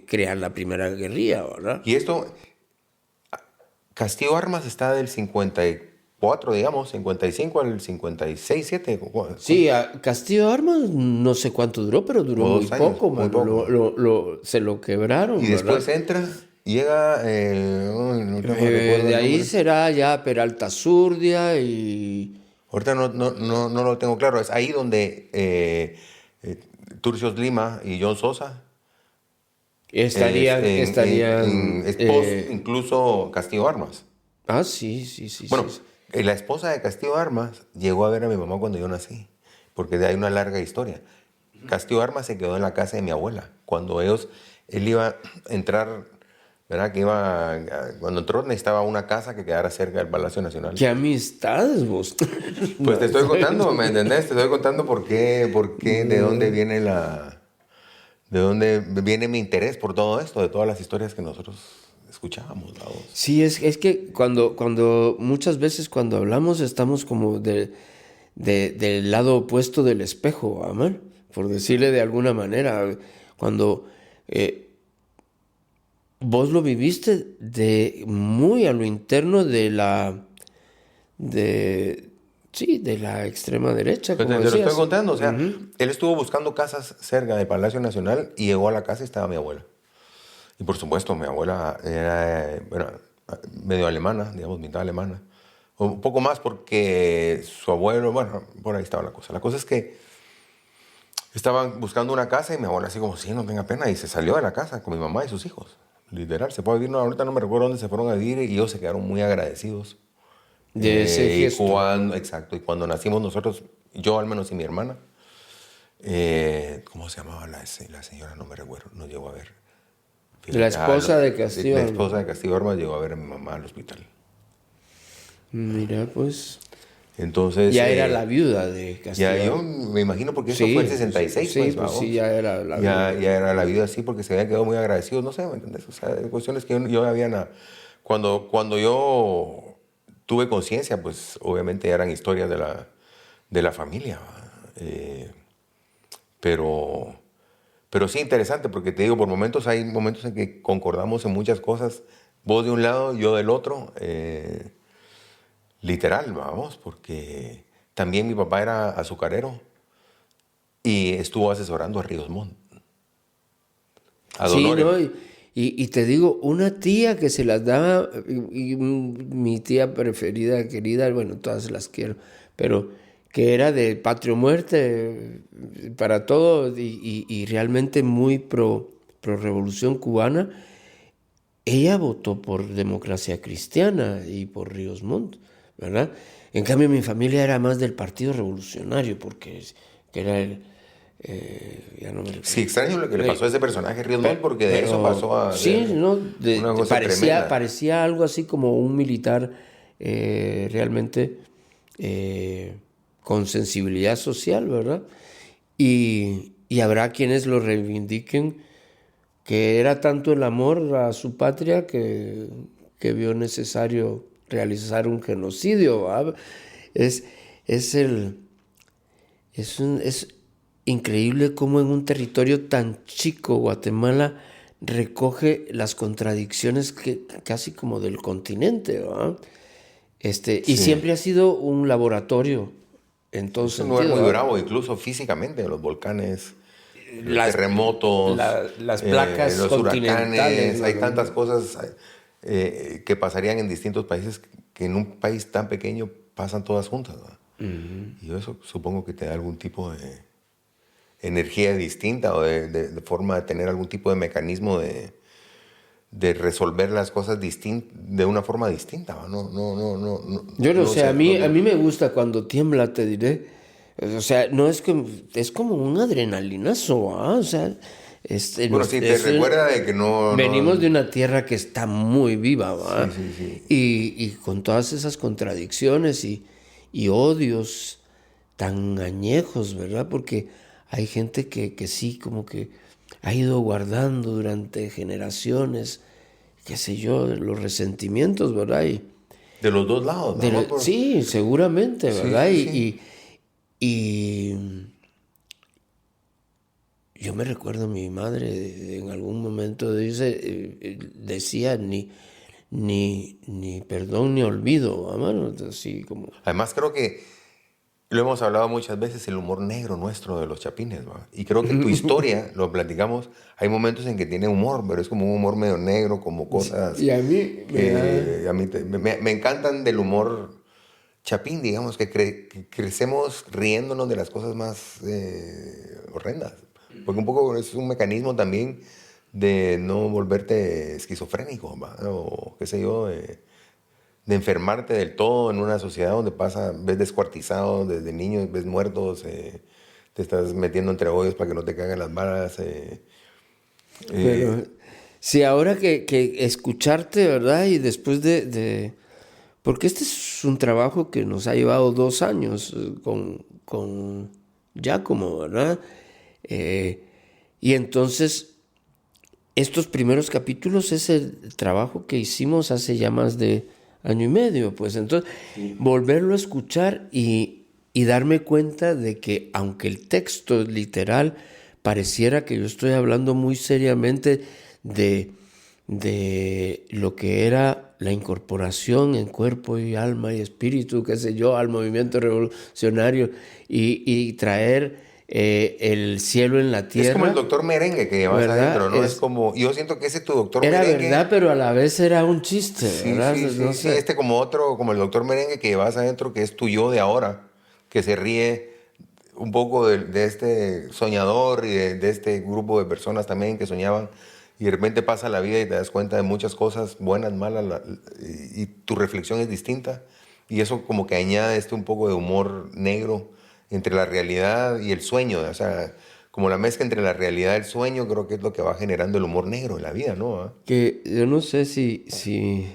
crear la primera guerrilla, ¿verdad? Y esto, Castillo Armas está del 54, digamos, 55 al 56, 7. Sí, a Castillo Armas no sé cuánto duró, pero duró muy poco, muy mano. poco. Se lo quebraron, Y después ¿verdad? entra, llega... no tengo recuerdo De el ahí nombre. será ya Peralta Zurdia y... Ahorita no lo tengo claro. Es ahí donde Turcios Lima y John Sosa estarían... incluso Castillo Armas. Sí. Bueno, Sí. la esposa de Castillo Armas llegó a ver a mi mamá cuando yo nací, porque de ahí una larga historia. Castillo Armas se quedó en la casa de mi abuela. Cuando él iba a entrar, ¿verdad? Cuando entró necesitaba una casa que quedara cerca del Palacio Nacional. ¡Qué amistades vos! Pues te estoy contando, ¿me entendés? Te estoy contando por qué, de dónde viene mi interés por todo esto, de todas las historias que nosotros escuchábamos. ¿Vamos? Sí, es que cuando muchas veces cuando hablamos estamos como del lado opuesto del espejo, amor, por decirle de alguna manera. Cuando vos lo viviste muy a lo interno de la extrema derecha, Pues como te lo decías. estoy contando, o sea, él estuvo buscando casas cerca del Palacio Nacional y llegó a la casa y estaba mi abuela. Y por supuesto, mi abuela era medio alemana, digamos, mitad alemana. O un poco más porque su abuelo, bueno, por ahí estaba la cosa. La cosa es que estaban buscando una casa y mi abuela así como, sí, no tenga pena. Y se salió de la casa con mi mamá y sus hijos. Literal, se fue a vivir, no, ahorita no me recuerdo dónde se fueron a vivir y ellos se quedaron muy agradecidos. De ese gesto. Exacto, y cuando nacimos nosotros, yo al menos y mi hermana, ¿cómo se llamaba la señora? No me recuerdo, nos llegó a ver. La esposa de Castillo. La esposa de Castillo Armas llegó a ver a mi mamá al hospital. Mira, pues... Entonces... Ya era la viuda de Castillo. Ya yo me imagino porque eso fue el 66. Sí, pues sí, ya era la viuda. Ya era la viuda, sí, porque se habían quedado muy agradecidos, no sé, ¿me entendés? O sea, cuestiones que yo había... Cuando yo tuve conciencia, pues obviamente eran historias de la familia. Pero sí, interesante, porque te digo, por momentos hay momentos en que concordamos en muchas cosas, vos de un lado, yo del otro, literal, vamos, porque también mi papá era azucarero y estuvo asesorando a Ríos Montt. Sí, ¿no? Y te digo, una tía que se las daba, y mi tía preferida, querida, bueno, todas las quiero, pero que era de patria o muerte para todo y realmente muy pro revolución cubana, ella votó por Democracia Cristiana y por Ríos Montt, ¿verdad? En cambio, mi familia era más del Partido Revolucionario, que era ya no me recuerdo. Sí, extraño lo que le pasó a ese personaje Ríos Montt, porque de eso pasó a... Sí, ¿no? Una cosa tremenda. Parecía algo así como un militar realmente con sensibilidad social, ¿verdad? Y habrá quienes lo reivindiquen, que era tanto el amor a su patria que vio necesario realizar un genocidio, ¿verdad? Es increíble cómo en un territorio tan chico Guatemala recoge las contradicciones casi como del continente, ¿verdad? Y siempre ha sido un laboratorio en todo Es un sentido. lugar muy ¿verdad? bravo, incluso físicamente, los volcanes, los terremotos, las placas los continentales, huracanes, ¿no? hay tantas cosas que pasarían en distintos países que en un país tan pequeño pasan todas juntas, ¿verdad? Y eso supongo que te da algún tipo de energía distinta o de forma de tener algún tipo de mecanismo de resolver las cosas de una forma distinta, ¿va? Yo no sé, a mí no- me gusta cuando tiembla, te diré. O sea, no es que es como un adrenalinazo, ¿ah? O sea, Bueno, sí, te recuerda de que venimos de una tierra que está muy viva, ¿va? Sí. Y con todas esas contradicciones y odios tan añejos, ¿verdad? Porque hay gente que sí, como que ha ido guardando durante generaciones, qué sé yo, los resentimientos, ¿verdad? De los dos lados, ¿no? Sí, seguramente, ¿verdad? Sí. Y yo me recuerdo mi madre en algún momento decía ni perdón ni olvido, hermano, así como... Además, creo que lo hemos hablado muchas veces, el humor negro nuestro de los chapines, ¿va? Y creo que tu historia, lo platicamos, hay momentos en que tiene humor, pero es como un humor medio negro, como cosas Y a mí que a mí me encantan del humor chapín, digamos, que crecemos riéndonos de las cosas más horrendas. Porque un poco es un mecanismo también de no volverte esquizofrénico, ¿va? O qué sé yo, de enfermarte del todo en una sociedad donde ves descuartizados desde niños, ves muertos, te estás metiendo entre hoyos para que no te caigan las balas. Pero sí, ahora que escucharte, ¿verdad? Y después porque este es un trabajo que nos ha llevado 2 años con Giacomo, ¿verdad? Y entonces, estos primeros capítulos es el trabajo que hicimos hace ya más de 1 año y medio, pues entonces, volverlo a escuchar y darme cuenta de que aunque el texto literal pareciera que yo estoy hablando muy seriamente de lo que era la incorporación en cuerpo y alma y espíritu, qué sé yo, al movimiento revolucionario y traer el cielo en la tierra. Es como el doctor merengue que llevas ¿verdad? adentro, ¿no? Es como, yo siento que ese tu doctor Era merengue... verdad, pero a la vez era un chiste, ¿verdad? No Sí, sé. como otro, como el doctor merengue que llevas adentro, que es tu yo de ahora, que se ríe un poco de este soñador y de este grupo de personas también que soñaban y de repente pasa la vida y te das cuenta de muchas cosas buenas, malas, y tu reflexión es distinta y eso como que añade un poco de humor negro entre la realidad y el sueño, o sea, como la mezcla entre la realidad y el sueño creo que es lo que va generando el humor negro en la vida, ¿no? ¿Ah? Que yo no sé si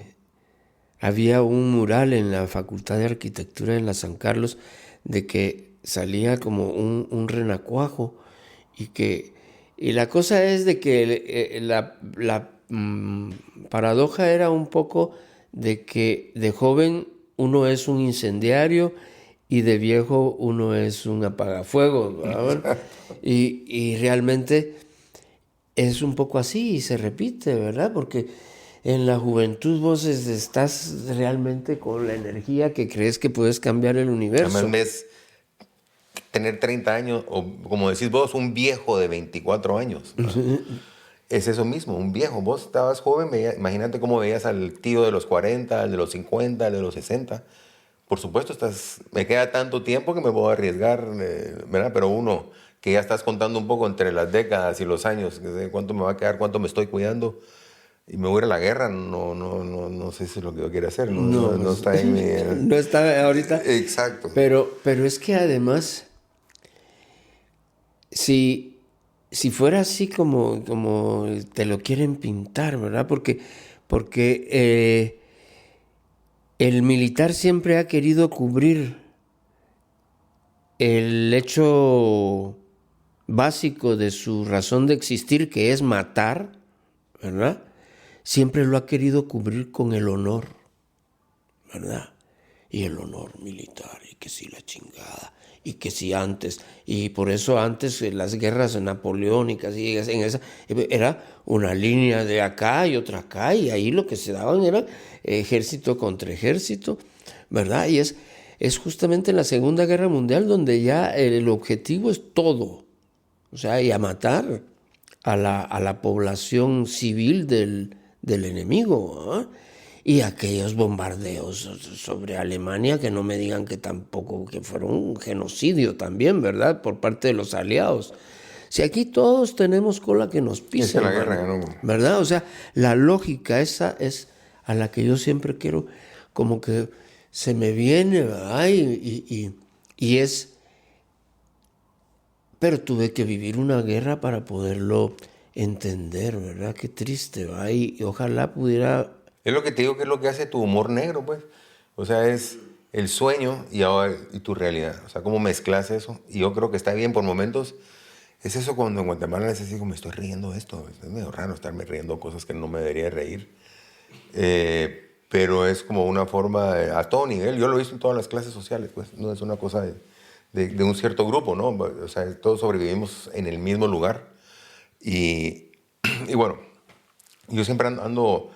había un mural en la Facultad de Arquitectura en la San Carlos de que salía como un renacuajo y la cosa es de que la paradoja era un poco de que de joven uno es un incendiario y de viejo uno es un apagafuegos, ¿verdad? Y realmente es un poco así y se repite, ¿verdad? Porque en la juventud vos estás realmente con la energía que crees que puedes cambiar el universo. Además ves tener 30 años, o como decís vos, un viejo de 24 años. Es eso mismo, un viejo. Vos estabas joven, imagínate cómo veías al tío de los 40, al de los 50, al de los 60. Por supuesto, me queda tanto tiempo que me puedo arriesgar, ¿verdad? Pero uno que ya estás contando un poco entre las décadas y los años, cuánto me va a quedar, cuánto me estoy cuidando, y me voy a ir a la guerra, no sé si es lo que yo quiero hacer, no está en mi... No está ahorita. Exacto. Pero es que además, si fuera así como te lo quieren pintar, ¿verdad? Porque el militar siempre ha querido cubrir el hecho básico de su razón de existir, que es matar, ¿verdad? Siempre lo ha querido cubrir con el honor, ¿verdad? Y el honor militar, y que si la chingada, y que si antes, y por eso antes las guerras napoleónicas, y en esa, era una línea de acá y otra acá, y ahí lo que se daban era ejército contra ejército, ¿verdad? Y es justamente en la Segunda Guerra Mundial donde ya el objetivo es todo, o sea, y a matar a la población civil del enemigo, ¿eh? Y aquellos bombardeos sobre Alemania, que no me digan que tampoco, que fueron un genocidio también, ¿verdad? Por parte de los aliados. Si aquí todos tenemos cola que nos pisa, la guerra, ¿no? ¿verdad? O sea, la lógica esa es a la que yo siempre quiero, como que se me viene, ¿verdad? Y es... Pero tuve que vivir una guerra para poderlo entender, ¿verdad? Qué triste, ¿va? Y ojalá pudiera... Es lo que te digo que es lo que hace tu humor negro, pues. O sea, es el sueño y tu realidad. O sea, cómo mezclas eso. Y yo creo que está bien por momentos. Es eso cuando en Guatemala es así como me estoy riendo de esto. Es medio raro estarme riendo cosas que no me debería reír. Pero es como una forma a todo nivel. Yo lo he visto en todas las clases sociales, pues. No es una cosa de un cierto grupo, ¿no? O sea, todos sobrevivimos en el mismo lugar. Y bueno, yo siempre ando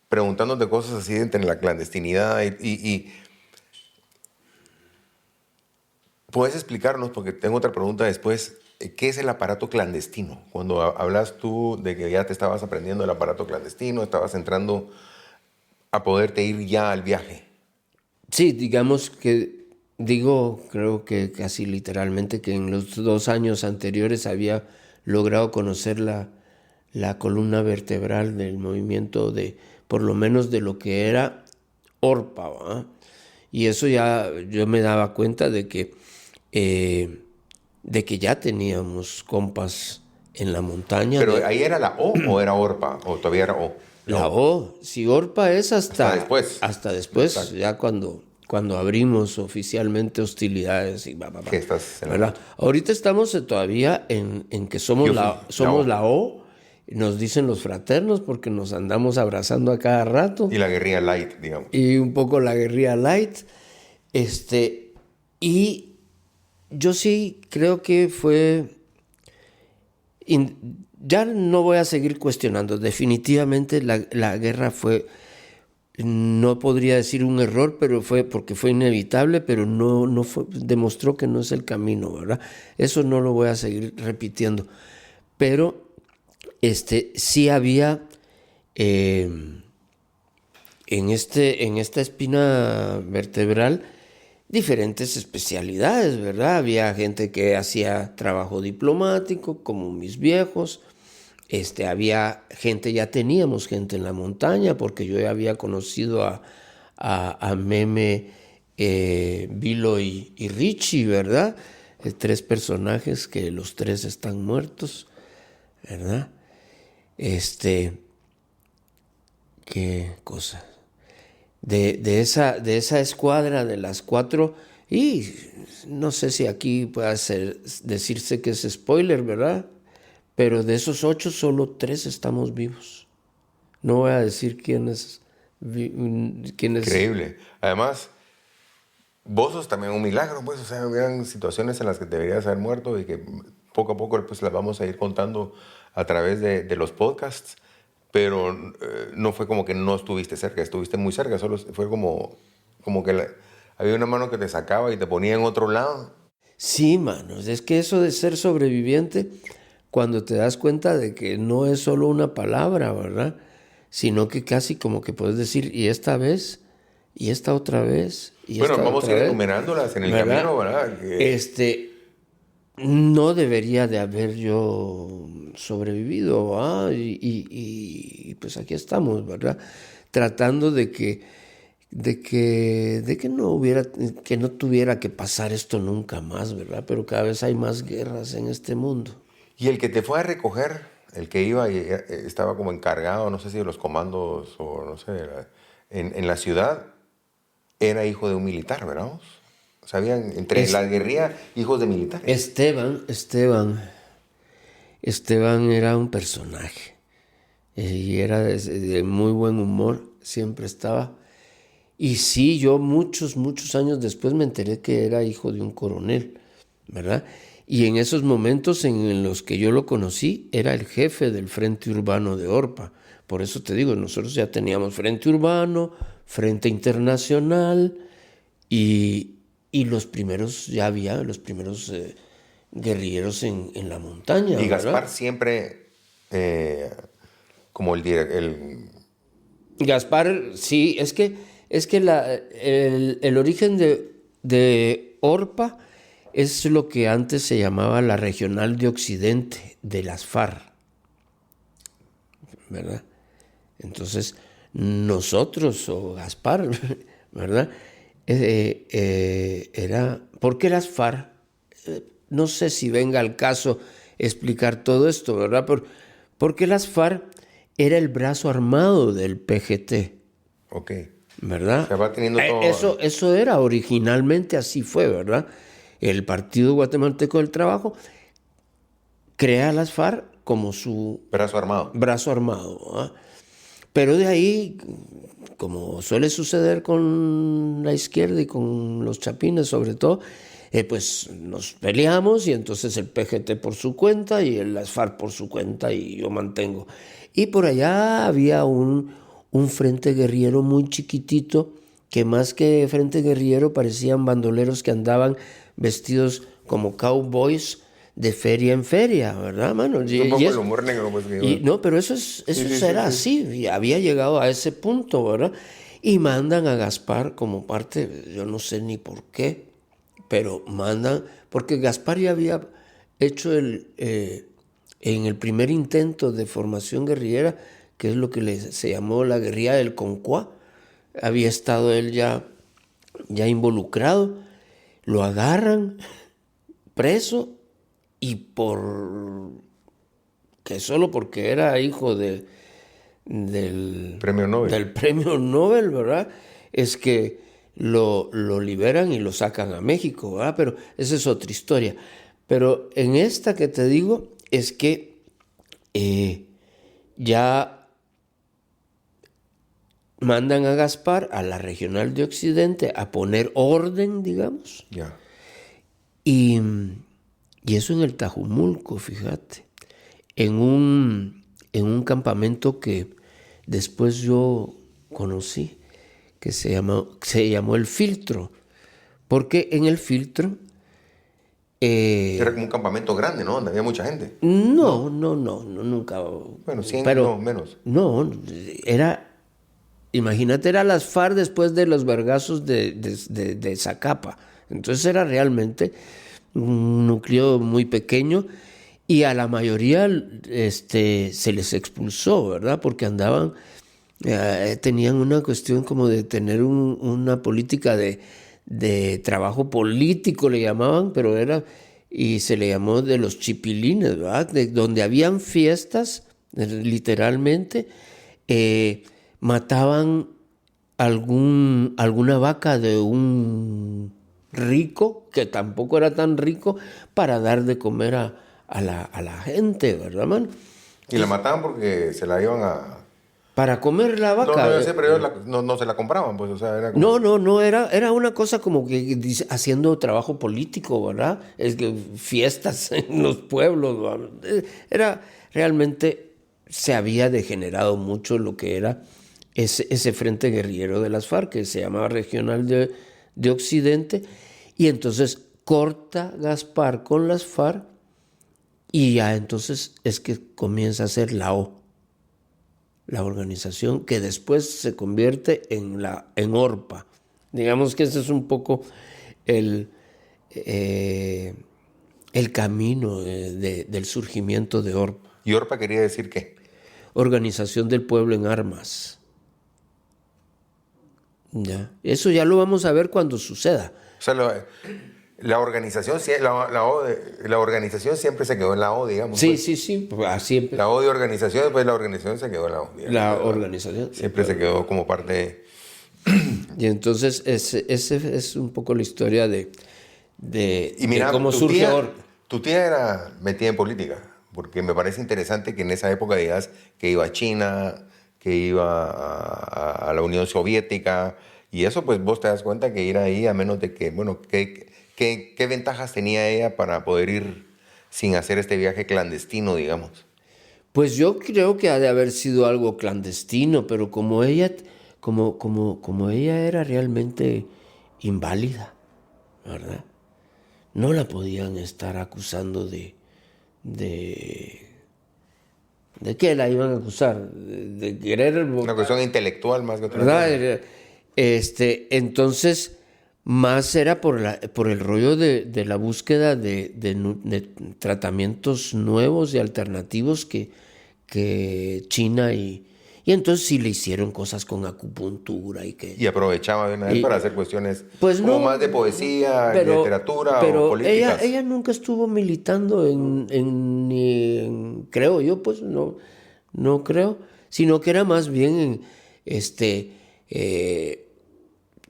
preguntándote cosas así entre la clandestinidad y ¿puedes explicarnos, porque tengo otra pregunta después, qué es el aparato clandestino? Cuando hablas tú de que ya te estabas aprendiendo el aparato clandestino, estabas entrando a poderte ir ya al viaje. Sí, digamos que, creo que casi literalmente que en los 2 años anteriores había logrado conocer la columna vertebral del movimiento por lo menos de lo que era ORPA, ¿va? Y eso ya yo me daba cuenta de que ya teníamos compas en la montaña. ¿Pero ahí era la O o era ORPA? ¿O todavía era O? La O, si ORPA es hasta después. Hasta después, Exacto. ya cuando abrimos oficialmente hostilidades y ¿Qué estás en ¿verdad? Ahorita estamos todavía en que somos la O, nos dicen los fraternos porque nos andamos abrazando a cada rato. Y la guerrilla light, digamos. Y un poco la guerrilla light. Y yo sí creo que fue... ya no voy a seguir cuestionando. Definitivamente la guerra fue... No podría decir un error, pero porque fue inevitable, pero no fue, demostró que no es el camino, ¿verdad? Eso no lo voy a seguir repitiendo. Pero sí había en esta espina vertebral diferentes especialidades, ¿verdad? Había gente que hacía trabajo diplomático, como mis viejos. Había gente, ya teníamos gente en la montaña, porque yo ya había conocido a Meme, Vilo y Richie, ¿verdad? 3 personajes que los 3 están muertos, ¿verdad? Qué cosa. De esa escuadra de las 4, y no sé si aquí puede decirse que es spoiler, ¿verdad? Pero de esos 8, solo 3 estamos vivos. No voy a decir quiénes. Increíble. Además, vos sos también un milagro, pues. O sea, hubieran situaciones en las que deberías haber muerto y que poco a poco pues, las vamos a ir contando a través de los podcasts. Pero no fue como que no estuviste cerca, estuviste muy cerca. Solo fue como que había una mano que te sacaba y te ponía en otro lado. Sí, manos. Es que eso de ser sobreviviente, cuando te das cuenta de que no es solo una palabra, ¿verdad? Sino que casi como que puedes decir, y esta vez, y esta otra vez, y bueno, esta vamos otra a ir vez, enumerándolas en el ¿verdad? camino, ¿verdad? No debería de haber yo sobrevivido, ¿ah? Y pues aquí estamos, ¿verdad? Tratando de que no tuviera que pasar esto nunca más, ¿verdad? Pero cada vez hay más guerras en este mundo. Y el que te fue a recoger, el que iba y estaba como encargado, no sé si de los comandos o no sé, en la ciudad, era hijo de un militar, ¿verdad? Sabían, entre la guerrilla, hijos de militares. Esteban era un personaje y era de muy buen humor, siempre estaba. Y sí, yo muchos años después me enteré que era hijo de un coronel, ¿verdad? Y en esos momentos en los que yo lo conocí, era el jefe del Frente Urbano de Orpa. Por eso te digo, nosotros ya teníamos Frente Urbano, Frente Internacional, y los primeros, ya había los primeros guerrilleros en la montaña. Y Gaspar ¿verdad? siempre como el Gaspar, sí, es que el origen de Orpa es lo que antes se llamaba la Regional de Occidente de las FARC, ¿verdad? Entonces, nosotros, o Gaspar, ¿verdad? Era, ¿por qué las FARC? No sé si venga al caso explicar todo esto, ¿verdad? Porque las FARC era el brazo armado del PGT, Ok. ¿verdad? Se va teniendo todo. Eso era originalmente, así fue, ¿verdad? El Partido Guatemalteco del Trabajo crea a las FARC como su Brazo armado. brazo armado, ¿verdad? Pero de ahí, como suele suceder con la izquierda y con los chapines sobre todo, pues nos peleamos y entonces el PGT por su cuenta y las FARC por su cuenta y yo mantengo. Y por allá había un frente guerrillero muy chiquitito que más que frente guerrillero parecían bandoleros que andaban vestidos como cowboys de feria en feria, ¿verdad, mano? Es un poco el humor negro, pues. No, pero eso era así, y había llegado a ese punto, ¿verdad? Y mandan a Gaspar como parte, yo no sé ni por qué, pero mandan, porque Gaspar ya había hecho en el primer intento de formación guerrillera, que es lo que se llamó la guerrilla del Concuá, había estado él ya involucrado, lo agarran preso y solo porque era hijo del Premio Nobel. del premio Nobel, ¿verdad? Es que lo liberan y lo sacan a México, ¿verdad? Pero esa es otra historia. Pero en esta que te digo es que ya mandan a Gaspar a la Regional de Occidente a poner orden, digamos, Ya. y eso en el Tajumulco, fíjate, en un campamento que después yo conocí, que se llamó El Filtro, porque en El Filtro Era como un campamento grande, ¿no? Donde había mucha gente. no, nunca. Bueno, 100, pero no, menos. No, imagínate, era las FARC después de los vergazos de Zacapa. Entonces era realmente un núcleo muy pequeño y a la mayoría se les expulsó, ¿verdad? Porque andaban, tenían una cuestión como de tener una política de trabajo político, le llamaban, pero y se le llamó de los chipilines, ¿verdad? Donde habían fiestas, literalmente, mataban alguna vaca de un rico, que tampoco era tan rico, para dar de comer a la gente, ¿verdad, man? Y la mataban porque se la iban a... Para comer la No, vaca. yo sé, pero ellos no se la compraban, pues, o sea, era como... No, era una cosa como que haciendo trabajo político, ¿verdad? Es que fiestas en los pueblos, ¿verdad? Era realmente, se había degenerado mucho lo que era ese frente guerrillero de las FARC, que se llamaba Regional de Occidente, y entonces corta Gaspar con las FARC, y ya entonces es que comienza a ser la organización que después se convierte en ORPA. Digamos que ese es un poco el camino del surgimiento de ORPA. ¿Y Orpa quería decir qué? Organización del Pueblo en Armas. Ya. Eso ya lo vamos a ver cuando suceda. O sea, la organización, la organización siempre se quedó en la O, digamos. Sí, pues. sí, así La O de organización, después la organización se quedó en la O. Digamos. la organización. Siempre se quedó como parte Y entonces ese es un poco la historia de mira, cómo surge ORPA. Tu tía era metida en política, porque me parece interesante que en esa época digas que iba a China, que iba a la Unión Soviética, Y eso pues vos te das cuenta que ir ahí, a menos de que, bueno, ¿qué ventajas tenía ella para poder ir sin hacer este viaje clandestino, digamos? Pues yo creo que ha de haber sido algo clandestino, pero como ella era realmente inválida, ¿verdad? No la podían estar acusando ¿de qué la iban a acusar? De querer... Una cuestión intelectual más que otra ¿verdad? cosa. Entonces, más era por el rollo de la búsqueda de tratamientos nuevos y alternativos que China y entonces sí le hicieron cosas con acupuntura Y aprovechaba de una vez para hacer cuestiones pues como no, más de poesía, literatura o políticas. Ella nunca estuvo militando creo yo, pues no creo, sino que era más bien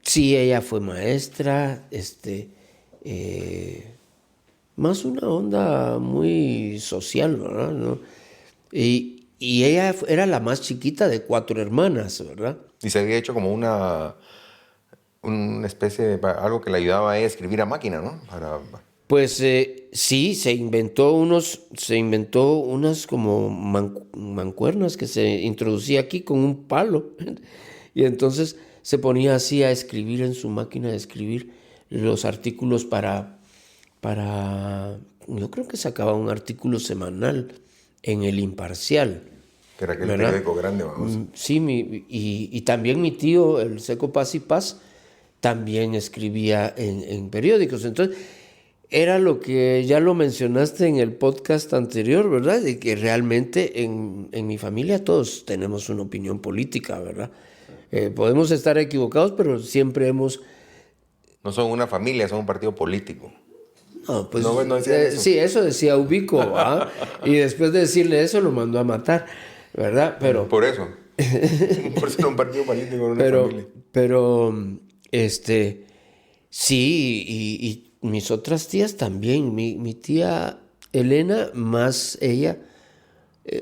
sí, ella fue maestra, más una onda muy social, ¿verdad? ¿No? Y ella era la más chiquita de 4 hermanas, ¿verdad? Y se había hecho como una especie de algo que le ayudaba a ella a escribir a máquina, ¿no? Pues sí, se inventó unas como mancuernas que se introducía aquí con un palo. Y entonces se ponía así a escribir en su máquina de escribir los artículos para yo creo que sacaba un artículo semanal en El Imparcial. Que era aquel ¿verdad? periódico grande, vamos. Sí, y también mi tío, el Seco Paz y Paz, también escribía en periódicos. Entonces, era lo que ya lo mencionaste en el podcast anterior, ¿verdad? De que realmente en mi familia todos tenemos una opinión política, ¿verdad? Podemos estar equivocados, pero siempre hemos... No son una familia, son un partido político. No, pues, No decían eso. sí, eso decía Ubico, ¿ah? Y después de decirle eso lo mandó a matar, ¿verdad? Pero... Por eso. Por ser un partido político, no una familia. Pero, sí, y mis otras tías también. Mi tía Elena, más ella,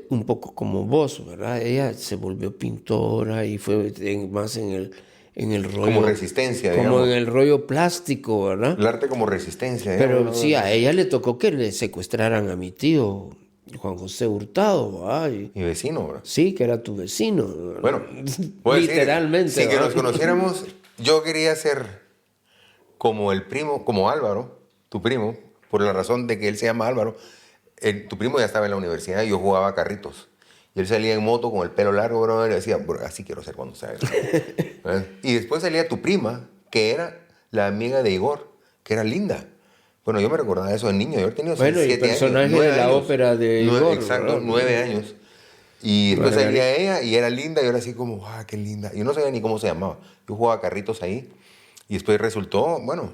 un poco como vos, ¿verdad? Ella se volvió pintora y fue más en el rollo... Como resistencia, como digamos. en el rollo plástico, ¿verdad? El arte como resistencia. Pero digamos, sí, a ella le tocó que le secuestraran a mi tío Juan José Hurtado, ¿verdad? Mi vecino, ¿verdad? Sí, que era tu vecino. Bueno, puedo decir, literalmente. sin que ¿verdad? nos conociéramos, yo quería ser como el primo, como Álvaro, tu primo, por la razón de que él se llama Álvaro. Tu primo ya estaba en la universidad y yo jugaba carritos. Y él salía en moto con el pelo largo, bro, y decía, "Bro, así quiero ser cuando sea grande". Y después salía tu prima, que era la amiga de Igor, que era linda. Bueno, yo me recordaba eso de niño. Yo tenía 7 años. El personaje de la ópera de Igor. Exacto, ¿verdad? 9 años. Y después salía ella y era linda. Y yo era así como, qué linda. Yo no sabía ni cómo se llamaba. Yo jugaba carritos ahí. Y después resultó, bueno,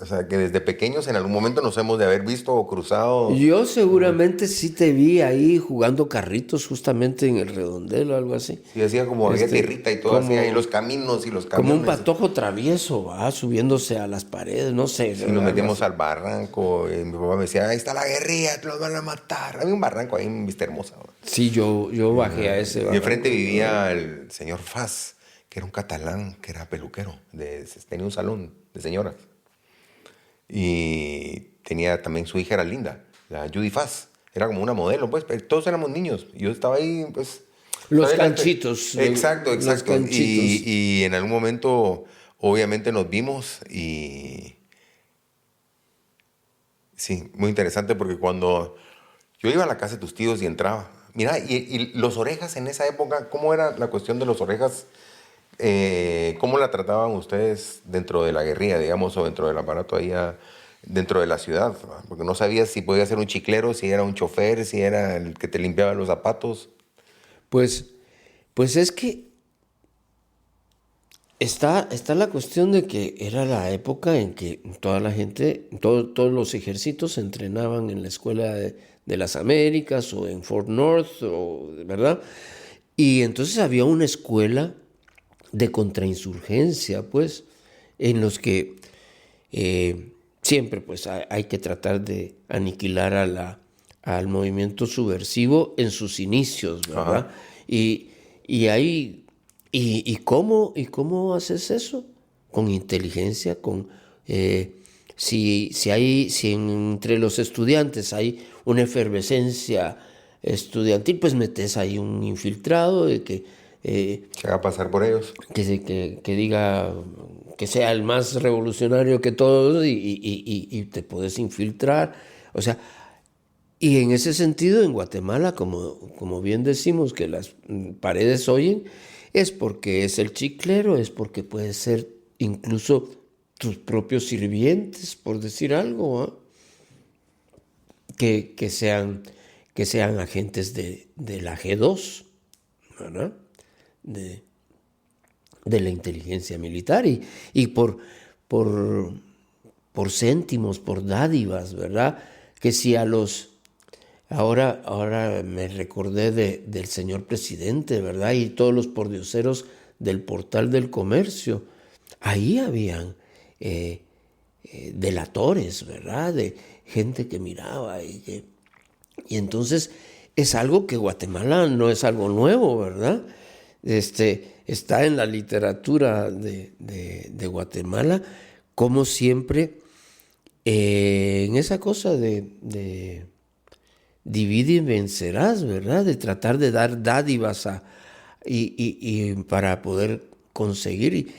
o sea, que desde pequeños en algún momento nos hemos de haber visto o cruzado. Yo seguramente sí te vi ahí jugando carritos justamente en el Redondel o algo así. Y hacía como, había tierrita y todo así, ahí los caminos y los camiones. Como un patojo travieso, ¿va? Subiéndose a las paredes, no sé. Y nos metíamos al barranco. Y mi papá me decía, ahí está la guerrilla, te los van a matar. Había un barranco ahí en Vista Hermosa. ¿No? Sí, yo bajé a ese barranco. Y enfrente vivía el señor Faz, que era un catalán, que era peluquero. Tenía un salón de señoras. Y tenía también su hija, era linda, la Judy Faz. Era como una modelo, pues. Pero todos éramos niños. Yo estaba ahí, pues... Los canchitos. Exacto. Los canchitos. Y en algún momento, obviamente, nos vimos y... Sí, muy interesante porque cuando yo iba a la casa de tus tíos y entraba... Mira, y los orejas en esa época, ¿cómo era la cuestión de los orejas? ¿Cómo la trataban ustedes dentro de la guerrilla, digamos, o dentro del aparato allá, dentro de la ciudad? Porque no sabías si podía ser un chiclero, si era un chofer, si era el que te limpiaba los zapatos. Pues es que está la cuestión de que era la época en que toda la gente, todos los ejércitos se entrenaban en la Escuela de las Américas o en Fort North, ¿verdad? Y entonces había una escuela de contrainsurgencia, pues, en los que siempre pues hay que tratar de aniquilar al movimiento subversivo en sus inicios, ¿verdad? Y hay ¿Y cómo haces eso? Con inteligencia, si entre los estudiantes hay una efervescencia estudiantil, pues metes ahí un infiltrado de que Se va a pasar por ellos. que diga que sea el más revolucionario que todos y te puedes infiltrar. O sea, y en ese sentido, en Guatemala, como bien decimos, que las paredes oyen, es porque es el chiclero, es porque puede ser incluso tus propios sirvientes, por decir algo, ¿ah? Que sean agentes de la G2, ¿verdad? De la inteligencia militar y por céntimos, por dádivas, ¿verdad? Que si a los... Ahora me recordé del señor presidente, ¿verdad? Y todos los pordioseros del Portal del Comercio. Ahí habían delatores, ¿verdad? De gente que miraba y entonces es algo que Guatemala no es algo nuevo, ¿verdad? Está en la literatura de Guatemala, como siempre, en esa cosa de divide y vencerás, ¿verdad? De tratar de dar dádivas y para poder conseguir.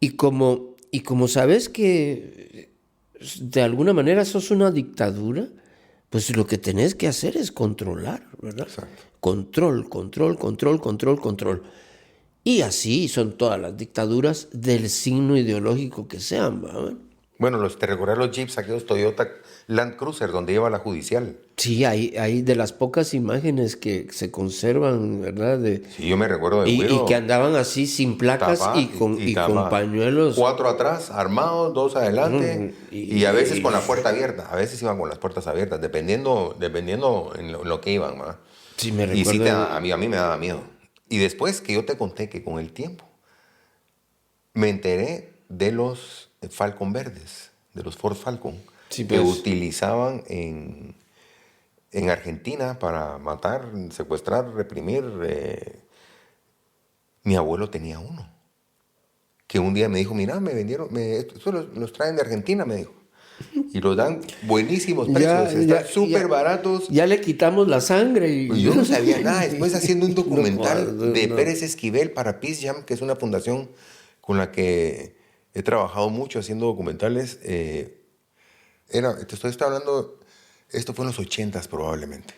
Y como sabes que de alguna manera sos una dictadura, pues lo que tenés que hacer es controlar, ¿verdad? Exacto. Control, control, control, control, control. Y así son todas las dictaduras del signo ideológico que sean, ¿verdad? Bueno, ¿te recordás los jeeps, aquellos Toyota Land Cruiser, donde iba la judicial? Sí, hay de las pocas imágenes que se conservan, ¿verdad? Sí, yo me recuerdo de Y Güiro. que andaban así sin placas Tapá, y con tapá. pañuelos. 4 atrás, armados, 2 adelante, y a veces con la puerta abierta. A veces iban con las puertas abiertas, dependiendo en lo que iban, ¿verdad? Sí, me Y sí, recuerdo. a mí me daba miedo. Y después que yo te conté que con el tiempo me enteré de los Falcon verdes, de los Ford Falcon, Sí, que pues. utilizaban en Argentina para matar, secuestrar, reprimir. Mi abuelo tenía uno, que un día me dijo, mira, me vendieron, estos los traen de Argentina, me dijo. Y los dan buenísimos precios, están súper baratos. Ya le quitamos la sangre Y yo no sabía nada. Después haciendo un documental No, de no. Pérez Esquivel para Peace Jam, que es una fundación con la que he trabajado mucho haciendo documentales. Te estoy hablando, esto fue en los 80s probablemente.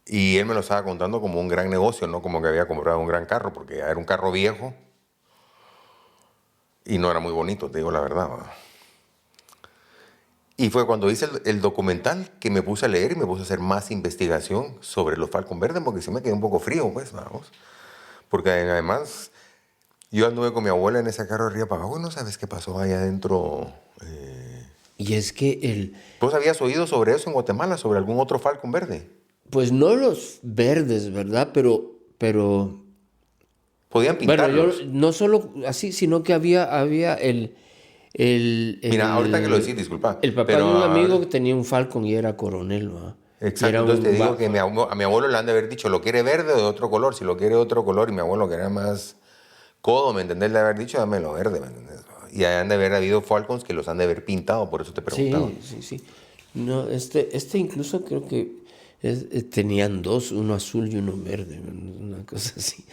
Y él me lo estaba contando como un gran negocio, no como que había comprado un gran carro, porque era un carro viejo y no era muy bonito, te digo la verdad, ¿verdad? Y fue cuando hice el documental que me puse a leer y me puse a hacer más investigación sobre los Falcon Verdes, porque sí me quedé un poco frío, pues, vamos. Porque además, yo anduve con mi abuela en ese carro de arriba para abajo y no sabes qué pasó allá adentro. Y es que ¿Vos habías oído sobre eso en Guatemala, sobre algún otro Falcon Verde? pues no los verdes, ¿verdad? Pero Podían bueno, pintarlos. yo no solo así, sino que había Mira, ahorita que lo decís, disculpa. el papá de un amigo que tenía un Falcon y era coronel, ¿va? Y Exacto, era entonces te digo que va- a mi abuelo le han de haber dicho, ¿lo quiere verde o de otro color? Si lo quiere de otro color, y mi abuelo que era más codo, ¿me entendés? Le haber dicho, dámelo verde, ¿me entendés? Y han de haber habido Falcons que los han de haber pintado, por eso te preguntaba. Sí. No, este incluso creo que tenían dos, uno azul y uno verde, una cosa así.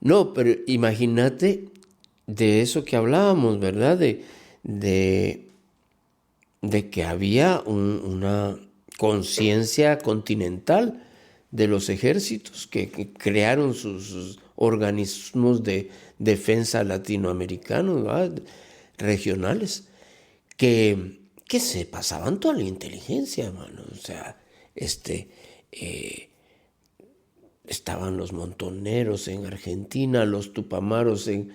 No, pero imagínate de eso que hablábamos, ¿verdad? De que había una conciencia continental de los ejércitos que crearon sus organismos de defensa latinoamericanos, ¿verdad? Regionales, que se pasaban toda la inteligencia, mano. O sea, estaban los montoneros en Argentina, los tupamaros en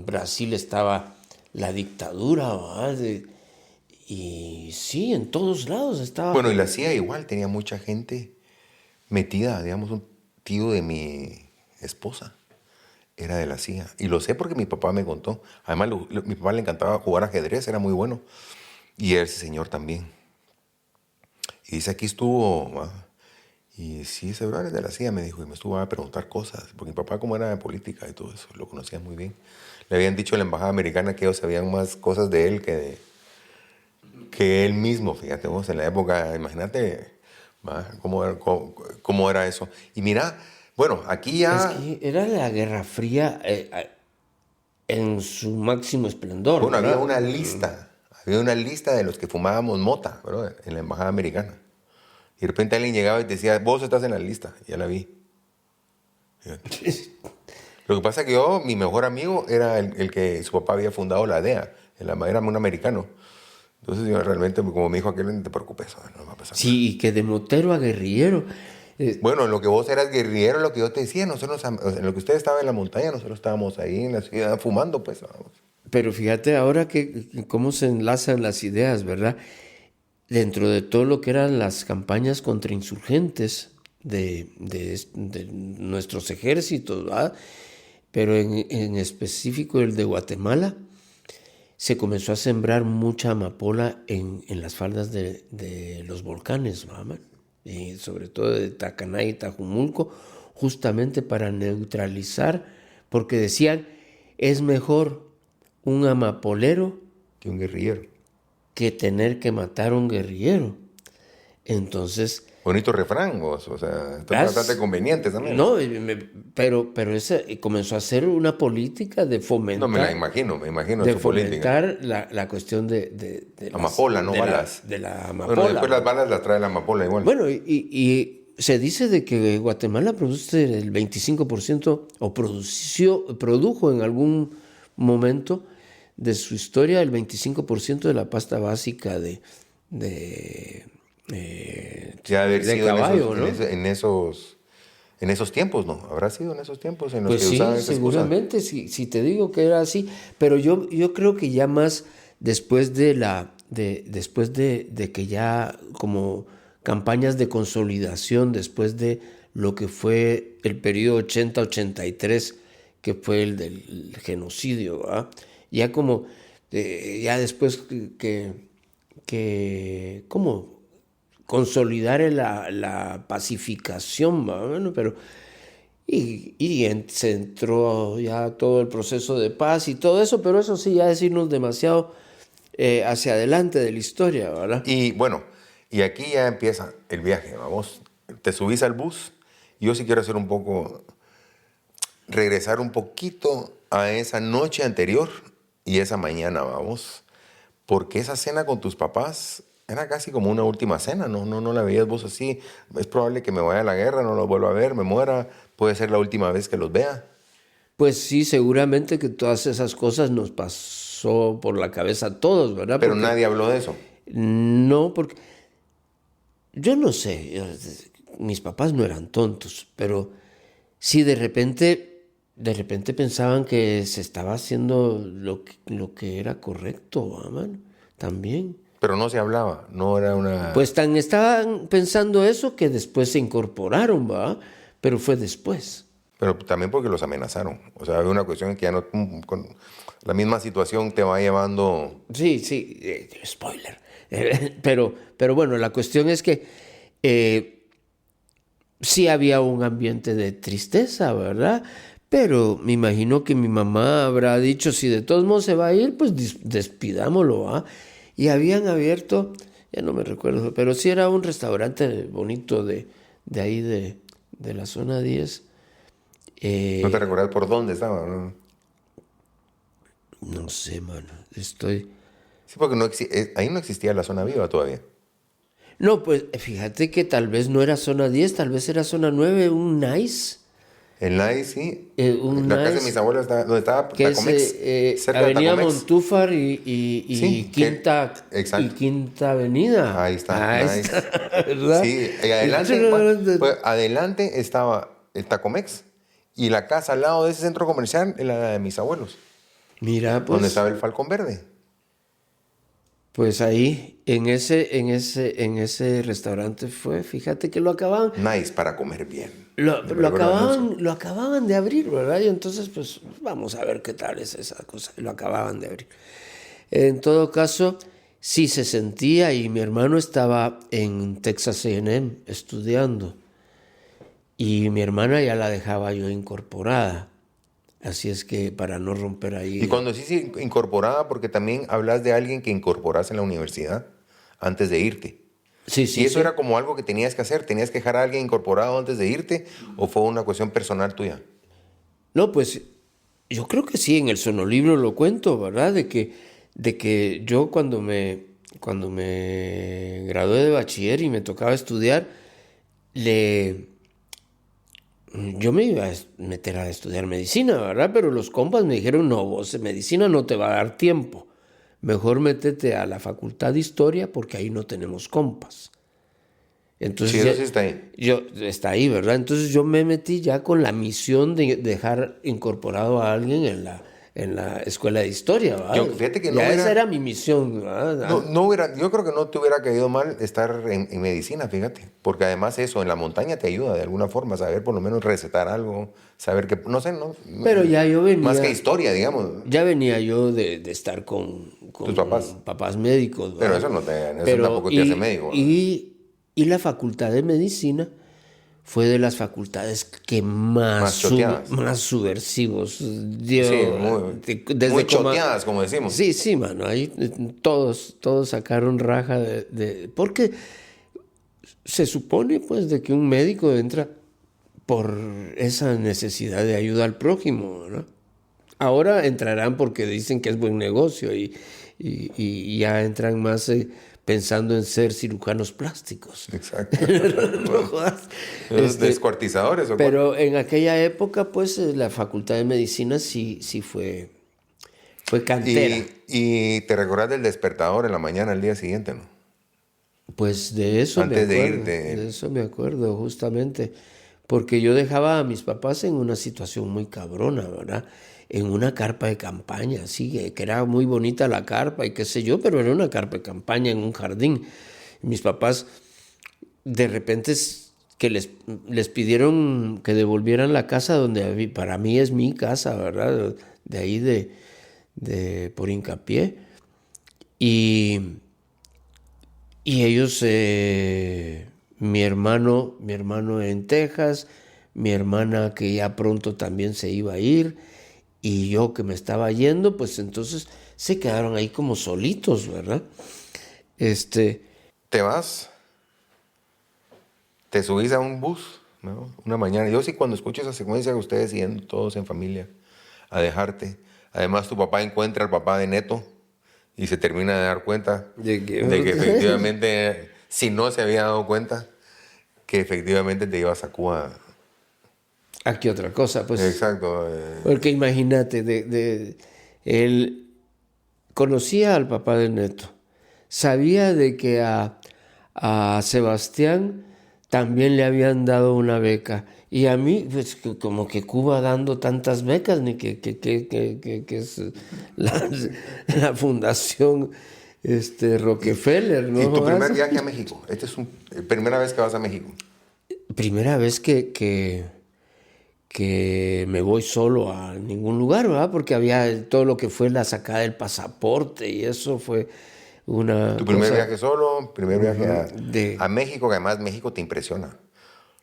Brasil estaba la dictadura, ¿verdad? Y sí, en todos lados estaba. Bueno, y la CIA igual, tenía mucha gente metida, digamos, un tío de mi esposa era de la CIA. Y lo sé porque mi papá me contó. Además, mi papá le encantaba jugar ajedrez, era muy bueno. Y ese señor también. Y dice, aquí estuvo, ¿va? Y sí, ese brother es de la CIA, me dijo, y me estuvo a preguntar cosas, porque mi papá como era de política y todo eso, lo conocía muy bien. Le habían dicho a la embajada americana que ellos sabían más cosas de él que él mismo, fíjate vos, en la época, imagínate cómo era eso. Y mira, bueno, aquí ya... Es que era la Guerra Fría en su máximo esplendor, Bueno, ¿verdad? había una lista de los que fumábamos mota, brother, en la embajada americana. Y de repente alguien llegaba y te decía, vos estás en la lista, ya la vi. Fíjate. Lo que pasa es que mi mejor amigo era el que su papá había fundado la DEA, era un americano. Entonces yo realmente, como me dijo aquel, no te preocupes, no va a pasar nada. Sí, y que de motero a guerrillero. Bueno, en lo que vos eras guerrillero, lo que yo te decía, nosotros, en lo que usted estaba en la montaña, nosotros estábamos ahí en la ciudad fumando, pues. Vamos. Pero fíjate ahora que cómo se enlazan las ideas, ¿verdad? Dentro de todo lo que eran las campañas contrainsurgentes de nuestros ejércitos, ¿verdad? Pero en específico el de Guatemala, se comenzó a sembrar mucha amapola en las faldas de los volcanes, ¿verdad? Y sobre todo de Tacaná y Tajumulco, justamente para neutralizar, porque decían, es mejor un amapolero Que un guerrillero. que tener que matar a un guerrillero. Entonces... Bonito refrán, vos, o sea, está bastante conveniente también. No, pero ese comenzó a ser una política de fomentar... No, me imagino de su política. fomentar la cuestión de Amapola, no balas. De la amapola. Bueno, después las balas las trae la amapola igual. Bueno, y se dice de que Guatemala produce el 25% o produjo en algún momento de su historia el 25% de la pasta básica de caballo, ¿no? En esos tiempos, ¿no? Habrá sido en esos tiempos en los Pues que sí, usaban esa excusa. seguramente, si te digo que era así, pero yo creo que ya más después después de que ya como campañas de consolidación, después de lo que fue el periodo 80-83, que fue el del genocidio, ¿verdad? Ya como, ya después que ¿cómo? Consolidar la pacificación, ¿va? Bueno, pero se entró ya todo el proceso de paz y todo eso, pero eso sí, ya es irnos demasiado hacia adelante de la historia, ¿verdad? Y bueno, y aquí ya empieza el viaje, vamos, te subís al bus, yo sí quiero regresar un poquito a esa noche anterior y esa mañana, vamos, porque esa cena con tus papás era casi como una última cena, no la veías vos así. Es probable que me vaya a la guerra, no los vuelva a ver, me muera, puede ser la última vez que los vea. Pues sí, seguramente que todas esas cosas nos pasó por la cabeza a todos, ¿verdad? Pero porque nadie habló de eso. No, porque yo no sé, mis papás no eran tontos, pero sí de repente pensaban que se estaba haciendo lo que era correcto, ¿verdad? También. Pero no se hablaba, no era una... Pues tan estaban pensando eso que después se incorporaron, ¿va? Pero fue después. Pero también porque los amenazaron. O sea, había una cuestión que ya no... Con la misma situación te va llevando... Sí, spoiler. Pero bueno, la cuestión es que sí había un ambiente de tristeza, ¿verdad? Pero me imagino que mi mamá habrá dicho, si de todos modos se va a ir, pues despidámoslo, ¿va? Y habían abierto, ya no me recuerdo, pero sí era un restaurante bonito de ahí de la zona 10. ¿No te recuerdas por dónde estaba? No sé, mano, Sí, porque ahí no existía la zona viva todavía. No, pues fíjate que tal vez no era zona 10, tal vez era zona 9, un nice. El Nice, sí. La casa de mis abuelos, donde estaba Tacomex, cerca Avenida de Tacomex. Montúfar y Quinta Avenida. Ahí está, nice. ¿Verdad? Sí, y adelante estaba el Tacomex y la casa al lado de ese centro comercial era la de mis abuelos. Mira, pues. Donde estaba el Falcón Verde. Pues ahí, en ese restaurante fíjate que lo acababan. Nice para comer bien. Lo acababan de abrir, ¿verdad? Y entonces, pues, vamos a ver qué tal es esa cosa. Lo acababan de abrir. En todo caso, sí se sentía, y mi hermano estaba en Texas A&M estudiando. Y mi hermana ya la dejaba yo incorporada. Así es que para no romper ahí... Y cuando decís incorporada, porque también hablas de alguien que incorporas en la universidad antes de irte. Sí, ¿Y eso era como algo que tenías que hacer? ¿Tenías que dejar a alguien incorporado antes de irte? ¿O fue una cuestión personal tuya? No, pues yo creo que sí, en el sonolibro lo cuento, ¿verdad? De que yo cuando me gradué de bachiller y me tocaba estudiar, yo me iba a meter a estudiar medicina, ¿verdad? Pero los compas me dijeron, no, vos en medicina no te va a dar tiempo. Mejor métete a la facultad de historia porque ahí no tenemos compas. Entonces, Sí, eso sí está ahí. Está ahí, ¿verdad? Entonces yo me metí ya con la misión de dejar incorporado a alguien en la escuela de historia, ¿verdad? Fíjate que esa era mi misión, ¿verdad? Yo creo que no te hubiera caído mal estar en medicina, fíjate. Porque además eso, en la montaña te ayuda de alguna forma, saber por lo menos recetar algo, saber que, no sé, ¿no? Pero ya yo venía... Más que historia, digamos. Ya venía yo de estar con tus papás médicos, ¿verdad? Pero eso tampoco te hace médico, ¿verdad? Y la facultad de medicina fue de las facultades que más subversivos dio. Sí, muy choteadas, como decimos. Sí, mano. Ahí todos sacaron raja porque se supone, pues, de que un médico entra por esa necesidad de ayuda al prójimo, ¿no? Ahora entrarán porque dicen que es buen negocio y ya entran más... pensando en ser cirujanos plásticos. Exacto. No jodas. Descuartizadores. Pero en aquella época, pues, la facultad de medicina sí fue cantera. Y te recordás del despertador en la mañana al día siguiente, ¿no? Pues de eso Antes me acuerdo. de irte. De eso me acuerdo, justamente. Porque yo dejaba a mis papás en una situación muy cabrona, ¿verdad? En una carpa de campaña, sí, que era muy bonita la carpa y qué sé yo, pero era una carpa de campaña en un jardín. Mis papás, de repente, que les pidieron que devolvieran la casa donde para mí es mi casa, ¿verdad? De ahí por Hincapié. Y ellos, mi hermano en Texas, mi hermana que ya pronto también se iba a ir, y yo que me estaba yendo, pues entonces se quedaron ahí como solitos, ¿verdad? Te vas, te subís a un bus, ¿no? Una mañana. Yo sí, cuando escucho esa secuencia de ustedes yendo todos en familia a dejarte. Además, tu papá encuentra al papá de Neto y se termina de dar cuenta de que efectivamente, si no se había dado cuenta, que efectivamente te ibas a Cuba. Aquí otra cosa, pues. Exacto. Porque imagínate, él conocía al papá de Neto, sabía de que a Sebastián también le habían dado una beca, y a mí, pues, como que Cuba dando tantas becas, ni que es la fundación Rockefeller, ¿no? ¿Y tu primer viaje a México? Esta es la primera vez que vas a México. Primera vez que me voy solo a ningún lugar, ¿verdad? Porque había todo lo que fue la sacada del pasaporte y eso fue una... Tu primer viaje solo, primer viaje a México, que además México te impresiona.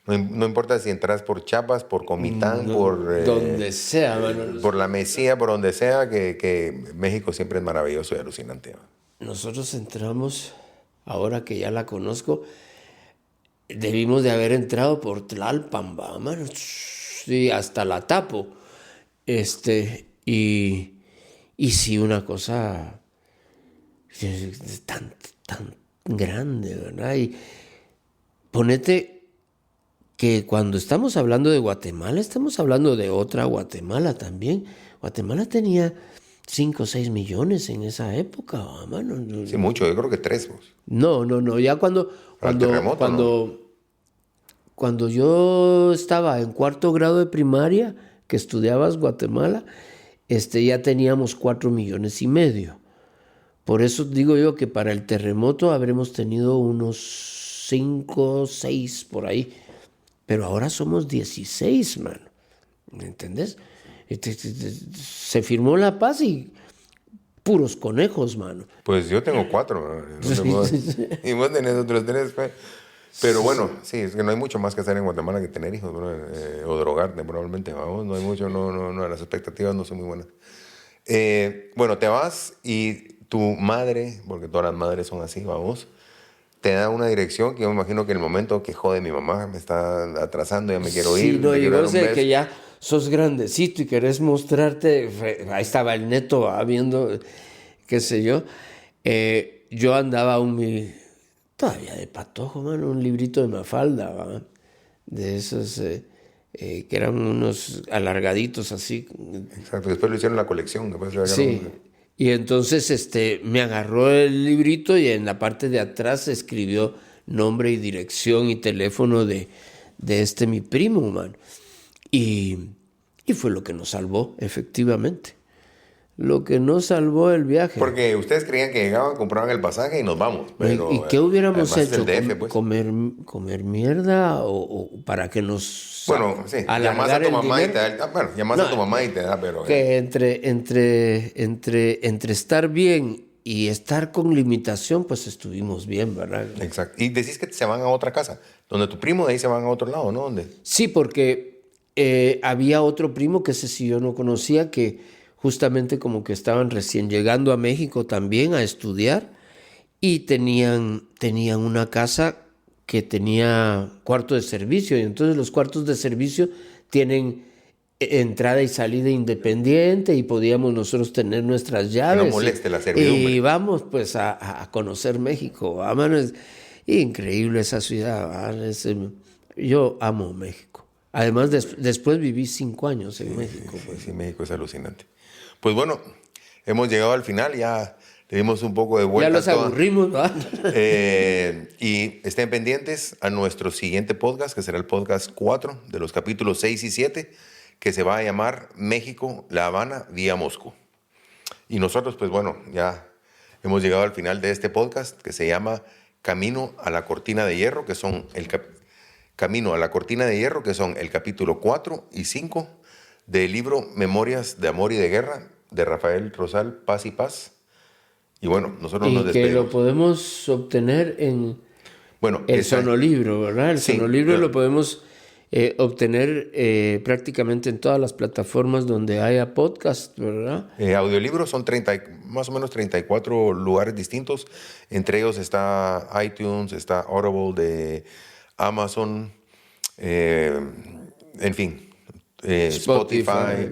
No importa si entras por Chiapas, por Comitán, por... donde sea, mano. Por la Mesía, por donde sea, que México siempre es maravilloso y alucinante. Nosotros entramos, ahora que ya la conozco, debimos de haber entrado por Tlalpan, mano. Sí, hasta la Tapo. Y sí, una cosa tan grande, ¿verdad? Y ponete que cuando estamos hablando de Guatemala, estamos hablando de otra Guatemala también. Guatemala tenía 5 o 6 millones en esa época, mano. Sí, mucho, yo creo que 3. Vos. No, ya cuando yo estaba en 4º grado de primaria, que estudiabas Guatemala, ya teníamos 4,5 millones. Por eso digo yo que para el terremoto habremos tenido unos 5, 6 por ahí. Pero ahora somos 16, mano. ¿Me entendés? Se firmó la paz y puros conejos, mano. Pues yo tengo 4. ¿No? Y vos tenés otros 3. Pues. Pero bueno, sí, es que no hay mucho más que hacer en Guatemala que tener hijos, ¿no? O drogarte probablemente, vamos, no hay mucho, no, las expectativas no son muy buenas. Bueno, te vas y tu madre, porque todas las madres son así, vamos, te da una dirección que yo me imagino que en el momento que jode mi mamá, me está atrasando, ya me quiero ir. Sí, no, me quiero yo dar un sé beso. que ya sos grandecito y querés mostrarte, ahí estaba el neto viendo, qué sé yo. Yo andaba todavía de patojo, mano, un librito de Mafalda, ¿va? De esos que eran unos alargaditos así. Exacto, después lo hicieron la colección. Después le Sí, sacaron- y entonces me agarró el librito y en la parte de atrás escribió nombre y dirección y teléfono de mi primo, man. Y fue lo que nos salvó, efectivamente. Lo que nos salvó el viaje. Porque ustedes creían que llegaban, compraban el pasaje y nos vamos. Pero, ¿Y qué hubiéramos además es hecho? el DF, pues. ¿Comer mierda o para que nos Bueno, sí, llamas a alargar tu el mamá y dinero? te da. Bueno, llamas a tu mamá y te da, pero. Que entre estar bien y estar con limitación, pues estuvimos bien, ¿verdad? Exacto. Y decís que se van a otra casa. Donde tu primo, de ahí se van a otro lado, ¿no? ¿Dónde? Sí, porque había otro primo que ese sí yo no conocía, que justamente como que estaban recién llegando a México también a estudiar y tenían una casa que tenía cuarto de servicio y entonces los cuartos de servicio tienen entrada y salida independiente y podíamos nosotros tener nuestras llaves. no moleste la servidumbre. Y vamos pues a conocer México. Mano, es increíble esa ciudad. Yo amo México. Además, después viví 5 años en México. Pues. Sí, México es alucinante. Pues bueno, hemos llegado al final, ya le dimos un poco de vuelta. Ya los aburrimos, ¿verdad? Y estén pendientes a nuestro siguiente podcast, que será el podcast 4 de los capítulos 6 y 7, que se va a llamar México, La Habana, vía Moscú. Y nosotros, pues bueno, ya hemos llegado al final de este podcast, que se llama Camino a la Cortina de Hierro, que son Camino a la Cortina de Hierro, que son el capítulo 4 y 5 del libro Memorias de Amor y de Guerra, de Rafael Rosal, Paz y Paz. Y bueno, nosotros nos Y que despedimos. lo podemos obtener en Bueno, el sonolibro, ¿verdad? El Sí, sonolibro yo- lo podemos obtener prácticamente en todas las plataformas donde haya podcast, ¿verdad? audiolibros son más o menos 34 lugares distintos. Entre ellos está iTunes, está Audible de Amazon, en fin, Spotify.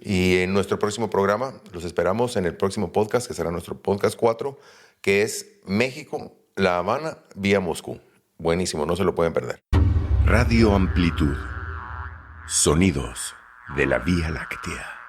Y en nuestro próximo programa, los esperamos en el próximo podcast, que será nuestro podcast 4, que es México, La Habana, vía Moscú. Buenísimo, no se lo pueden perder. Radio Amplitud. Sonidos de la Vía Láctea.